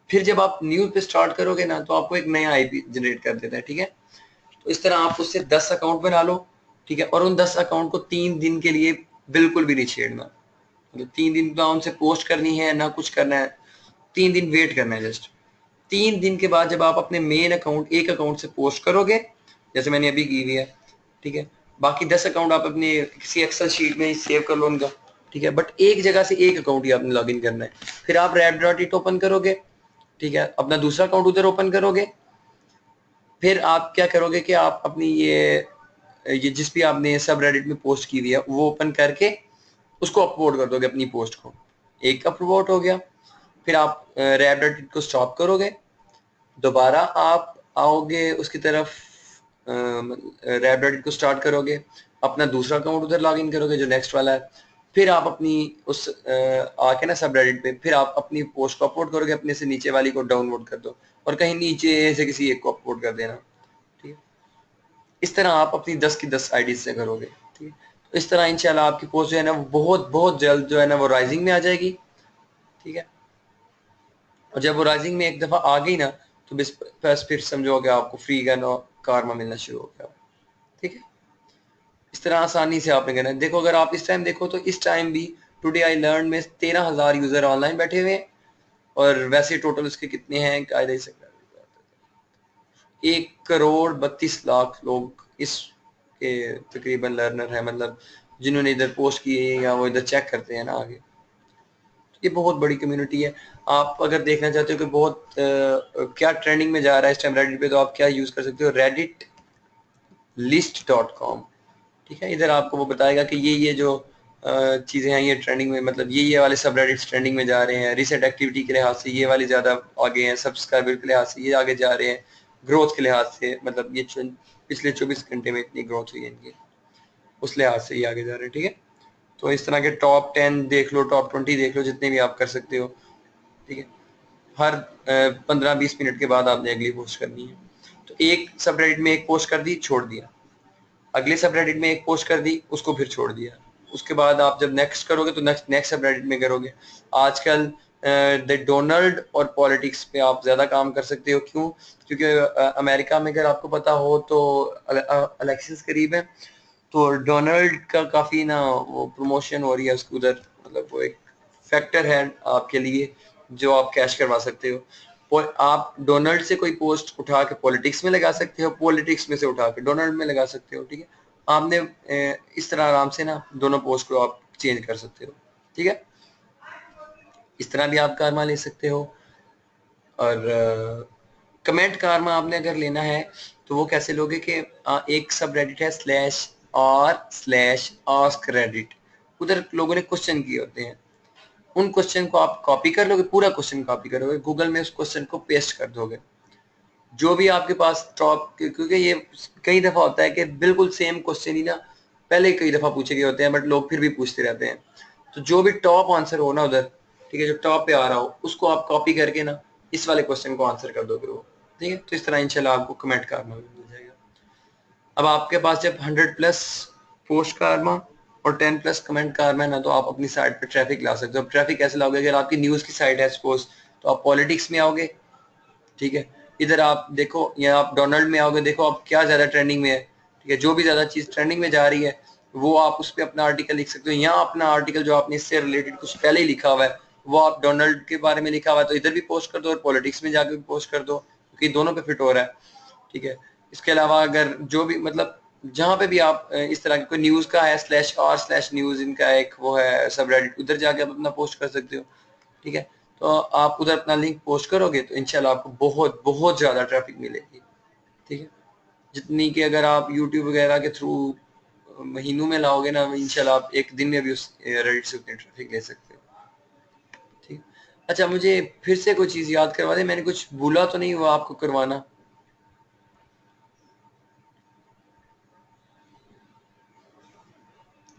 फिर जब आप न्यू पे स्टार्ट करोगे ना तो आपको एक नया आईपी जनरेट कर देता है, ठीक है। तो इस तरह आप उससे 10 अकाउंट बना लो, ठीक है। और उन 10 अकाउंट को 3 दिन के लिए बिल्कुल भी नहीं छेड़ना, मतलब 3 दिन ना उनसे पोस्ट करनी है ना कुछ करना है, 3 दिन वेट करना है जस्ट। 3 दिन के बाद जब आप अपने मेन अकाउंट एक अकाउंट से पोस्ट करोगे, जैसे मैंने अभी की हुई है, ठीक है। बाकी 10 अकाउंट आप अपने किसी एक्सेल शीट में सेव कर लो उनका, ठीक है। बट एक जगह से एक अकाउंट ही आपने लॉगिन करना है। फिर आप rap.it ओपन करोगे, ठीक है, अपना दूसरा अकाउंट उधर ओपन करोगे। फिर आप क्या करोगे कि आप अपनी ये जिस भी आपने सब रेडिट में पोस्ट की हुई है वो ओपन करके उसको अपलोड कर दोगे अपनी पोस्ट को। एक अपलोड हो गया। फिर आप rap.it को स्टॉप करोगे, दोबारा आप आओगे उसकी तरफ, rap.it को स्टार्ट करोगे, अपना दूसरा अकाउंट उधर लॉगिन करोगे जो नेक्स्ट वाला है। फिर आप अपनी उस आके ना सब रेडिट पे फिर आप अपनी पोस्ट को अपलोड करोगे, अपने से नीचे वाली को डाउनलोड कर दो और कहीं नीचे से किसी एक को अपलोड कर देना, ठीक है। इस तरह आप अपनी 10 की 10 आईडी से करोगे, ठीक है। तो इस तरह इंशाल्लाह आपकी पोस्ट जो है ना वो बहुत बहुत जल्द जो है ना वो राइजिंग में आ जाएगी, ठीक है। और जब वो राइजिंग में एक दफा आ गई ना तो बस फिर समझोगे आपको फ्री का कारमा मिलना शुरू हो गया, ठीक है। इस तरह आसानी से आपने करना है। देखो अगर आप इस टाइम देखो तो इस टाइम भी टुडे आई लर्न में 13,000 यूजर ऑनलाइन बैठे हुए हैं और वैसे टोटल उसके कितने हैं कायदे से 1,32,00,000 लोग इसके तकरीबन लर्नर है, मतलब जिन्होंने इधर पोस्ट किए या वो इधर चेक करते हैं ना आगे। ये बहुत बड़ी कम्युनिटी है। आप अगर देखना चाहते हो कि बहुत क्या ट्रेंडिंग में जा रहा है इस टाइम रेडिट पे, तो आप क्या यूज कर सकते हो, reddit.list.com, ठीक है। इधर आपको वो बताएगा कि ये जो चीजें हैं ये ट्रेंडिंग में, मतलब ये वाले सब रेडिट्स ट्रेंडिंग में जा रहे हैं, रिसेंट एक्टिविटी के लिहाज से ये वाले ज्यादा आगे हैं, सब्सक्राइबर के लिहाज से ये आगे जा रहे हैं, ग्रोथ के लिहाज से मतलब ये पिछले 24 घंटे में इतनी ग्रोथ हुई है इनकी, उस लिहाज से ये आगे जा रहे हैं, ठीक है। तो इस तरह के टॉप 10 देख लो, टॉप 20 देख लो, जितने भी आप कर सकते हो, ठीक है। हर 15-20 मिनट के बाद आपने अगली पोस्ट करनी है। तो एक सब रेडिट में एक पोस्ट कर दी, छोड़ दिया, अगले सब रेडिट में एक पोस्ट कर दी, उसको फिर छोड़ दिया, उसके बाद आप जब नेक्स्ट करोगे तो नेक्स्ट सब रेडिट में करोगे। आजकल द डोनाल्ड और पॉलिटिक्स पे आप ज्यादा काम कर सकते हो, क्यों? क्योंकि अमेरिका में अगर आपको पता हो तो इलेक्शंस करीब है, तो डोनाल्ड का काफी ना वो प्रमोशन हो रही है उसके उधर, मतलब वो एक फैक्टर है आपके लिए जो आप कैश करवा सकते हो। आप डोनाल्ड से कोई पोस्ट उठा के पॉलिटिक्स में लगा सकते हो, पॉलिटिक्स में से उठा के डोनाल्ड में लगा सकते हो, ठीक है। आपने इस तरह आराम से ना दोनों पोस्ट को आप चेंज कर सकते हो, ठीक है। इस तरह भी आप कारमा ले सकते हो। और कमेंट कारमा आपने अगर लेना है तो वो कैसे लोगे कि एक सब रेडिट है /r/ask reddit, उधर लोगों ने क्वेश्चन किए होते हैं, उन क्वेश्चन को आप कॉपी कर लोगे, पूरा क्वेश्चन कॉपी करोगे, गूगल में उस क्वेश्चन को पेस्ट कर दोगे, जो भी आपके पास टॉप, क्योंकि ये कई दफा होता है कि बिल्कुल सेम क्वेश्चन ही ना पहले कई दफा पूछे गए होते हैं बट लोग फिर भी पूछते रहते हैं। तो जो भी टॉप आंसर हो ना उधर, ठीक है, जो टॉप पे आ रहा हो उसको आप कॉपी करके ना इस वाले क्वेश्चन को आंसर कर दोगे वो, ठीक है। तो इस तरह इंशाल्लाह आपको कमेंट करना मिल जाएगा। अब आपके पास जब 100+ पोस्ट कारमा और 10+ कमेंट कारमा है ना, तो आप अपनी साइट पे ट्रैफिक ला सकते हो। ट्रैफिक कैसे लाओगे? अगर आपकी न्यूज की साइट है सपोज, तो आप पॉलिटिक्स में आओगे, ठीक है। इधर आप देखो या आप डोनाल्ड में आओगे, देखो आप क्या ज्यादा ट्रेंडिंग में है, ठीक है। जो भी ज्यादा चीज ट्रेंडिंग में जा रही है वो आप उस पर अपना आर्टिकल लिख सकते हो। यहाँ अपना आर्टिकल जो आपने इससे रिलेटेड कुछ पहले ही लिखा हुआ है वो आप डोनाल्ड के बारे में लिखा हुआ है तो इधर भी पोस्ट कर दो और पॉलिटिक्स में जाकर भी पोस्ट कर दो, क्योंकि दोनों पे फिट हो रहा है, ठीक है। इसके अलावा अगर जो भी मतलब जहाँ पे भी आप इस तरह की कोई न्यूज का है /r/news इनका एक वो है सब रेडिट, उधर जाके आप अपना पोस्ट कर सकते हो, ठीक है। तो आप उधर अपना लिंक पोस्ट करोगे तो इंशाल्लाह आपको बहुत बहुत ज्यादा ट्रैफिक मिलेगी, ठीक है। जितनी कि अगर आप यूट्यूब वगैरह के थ्रू महीनों में लाओगे ना, इंशाल्लाह आप एक दिन में भी उस रेडिट से उतनी ट्रैफिक ले सकते हो, ठीक। अच्छा मुझे फिर से कोई चीज याद करवा दे, मैंने कुछ भूला तो नहीं वो आपको करवाना?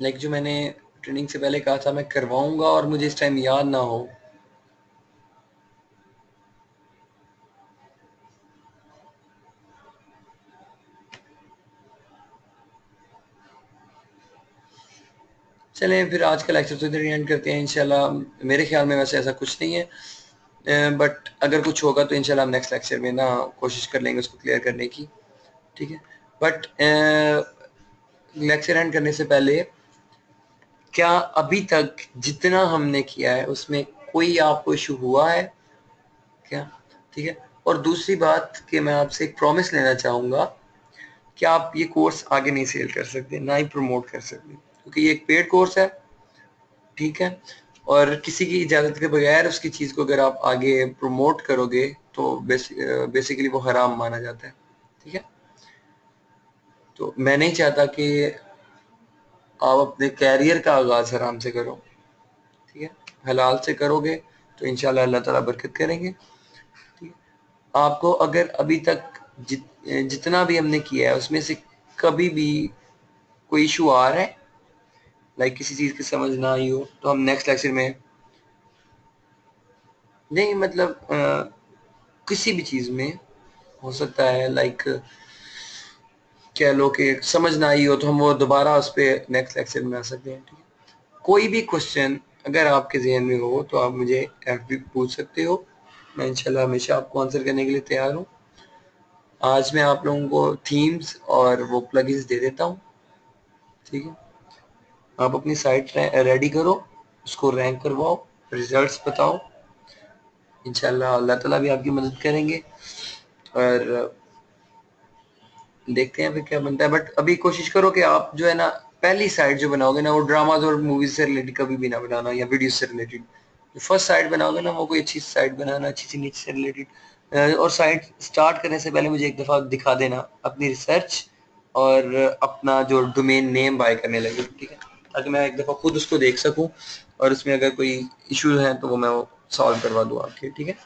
लाइक जो मैंने ट्रेनिंग से पहले कहा था मैं करवाऊंगा और मुझे इस टाइम याद ना हो। चलें फिर आज का लेक्चर तो इधर ही एंड करते हैं इंशाल्लाह। मेरे ख्याल में वैसे ऐसा कुछ नहीं है, बट अगर कुछ होगा तो इंशाल्लाह हम नेक्स्ट लेक्चर में ना कोशिश कर लेंगे उसको क्लियर करने की, ठीक है। बट लेक्चर एंड करने से पहले, क्या अभी तक जितना हमने किया है उसमें कोई आपको इशू हुआ है क्या? ठीक है। और दूसरी बात कि मैं आपसे एक प्रॉमिस लेना चाहूँगा कि आप ये कोर्स आगे नहीं सेल कर सकते, ना ही प्रमोट कर सकते, क्योंकि ये एक पेड कोर्स है, ठीक है। और किसी की इजाज़त के बगैर उसकी चीज़ को अगर आप आगे प्रमोट करोगे तो बेसिकली वो हराम माना जाता है, ठीक है। तो मैं नहीं चाहता कि आप अपने कैरियर का आगाज़ हराम से करो, ठीक है। हलाल से करोगे तो इंशाल्लाह अल्लाह ताला बरकत करेंगे, ठीक है। आपको अगर अभी तक जितना भी हमने किया है उसमें से कभी भी कोई इशू आ रहा है, लाइक किसी चीज़ की समझ ना आई हो, तो हम नेक्स्ट लेक्चर में नहीं, मतलब किसी भी चीज़ में हो सकता है, लाइक कह लो कि समझ ना आई हो तो हम वो दोबारा उस पर नेक्स्ट लेक्चर में आ सकते हैं, ठीक है। कोई भी क्वेश्चन अगर आपके जहन में हो तो आप मुझे एफबी पूछ सकते हो, मैं इंशाल्लाह हमेशा आपको आंसर करने के लिए तैयार हूँ। आज मैं आप लोगों को थीम्स और वो प्लगइन्स दे देता हूँ, ठीक है। आप अपनी साइट रेडी करो, उसको रैंक करवाओ, रिजल्ट्स बताओ, इंशाल्लाह अल्लाह ताला भी आपकी मदद करेंगे और देखते हैं फिर क्या बनता है। बट अभी कोशिश करो कि आप जो है ना पहली साइट जो बनाओगे ना वो ड्रामाज और मूवीज से रिलेटेड कभी भी ना बनाना, या वीडियो से रिलेटेड। जो फर्स्ट साइट बनाओगे ना वो कोई अच्छी साइट बनाना, अच्छी सी नीचे से रिलेटेड। और साइट स्टार्ट करने से पहले मुझे एक दफ़ा दिखा देना अपनी रिसर्च और अपना जो डोमेन नेम बाय करने लगे, ठीक है, ताकि मैं एक दफ़ा खुद उसको देख सकूँ और उसमें अगर कोई इशू है तो वो मैं सॉल्व करवा दूँ आपके, ठीक है।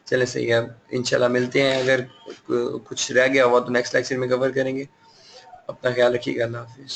चले सही है, इंशाल्लाह मिलते हैं। अगर कुछ रह गया हुआ तो नेक्स्ट लेक्चर में कवर करेंगे। अपना ख्याल रखिएगा, अल्लाह हाफिज़।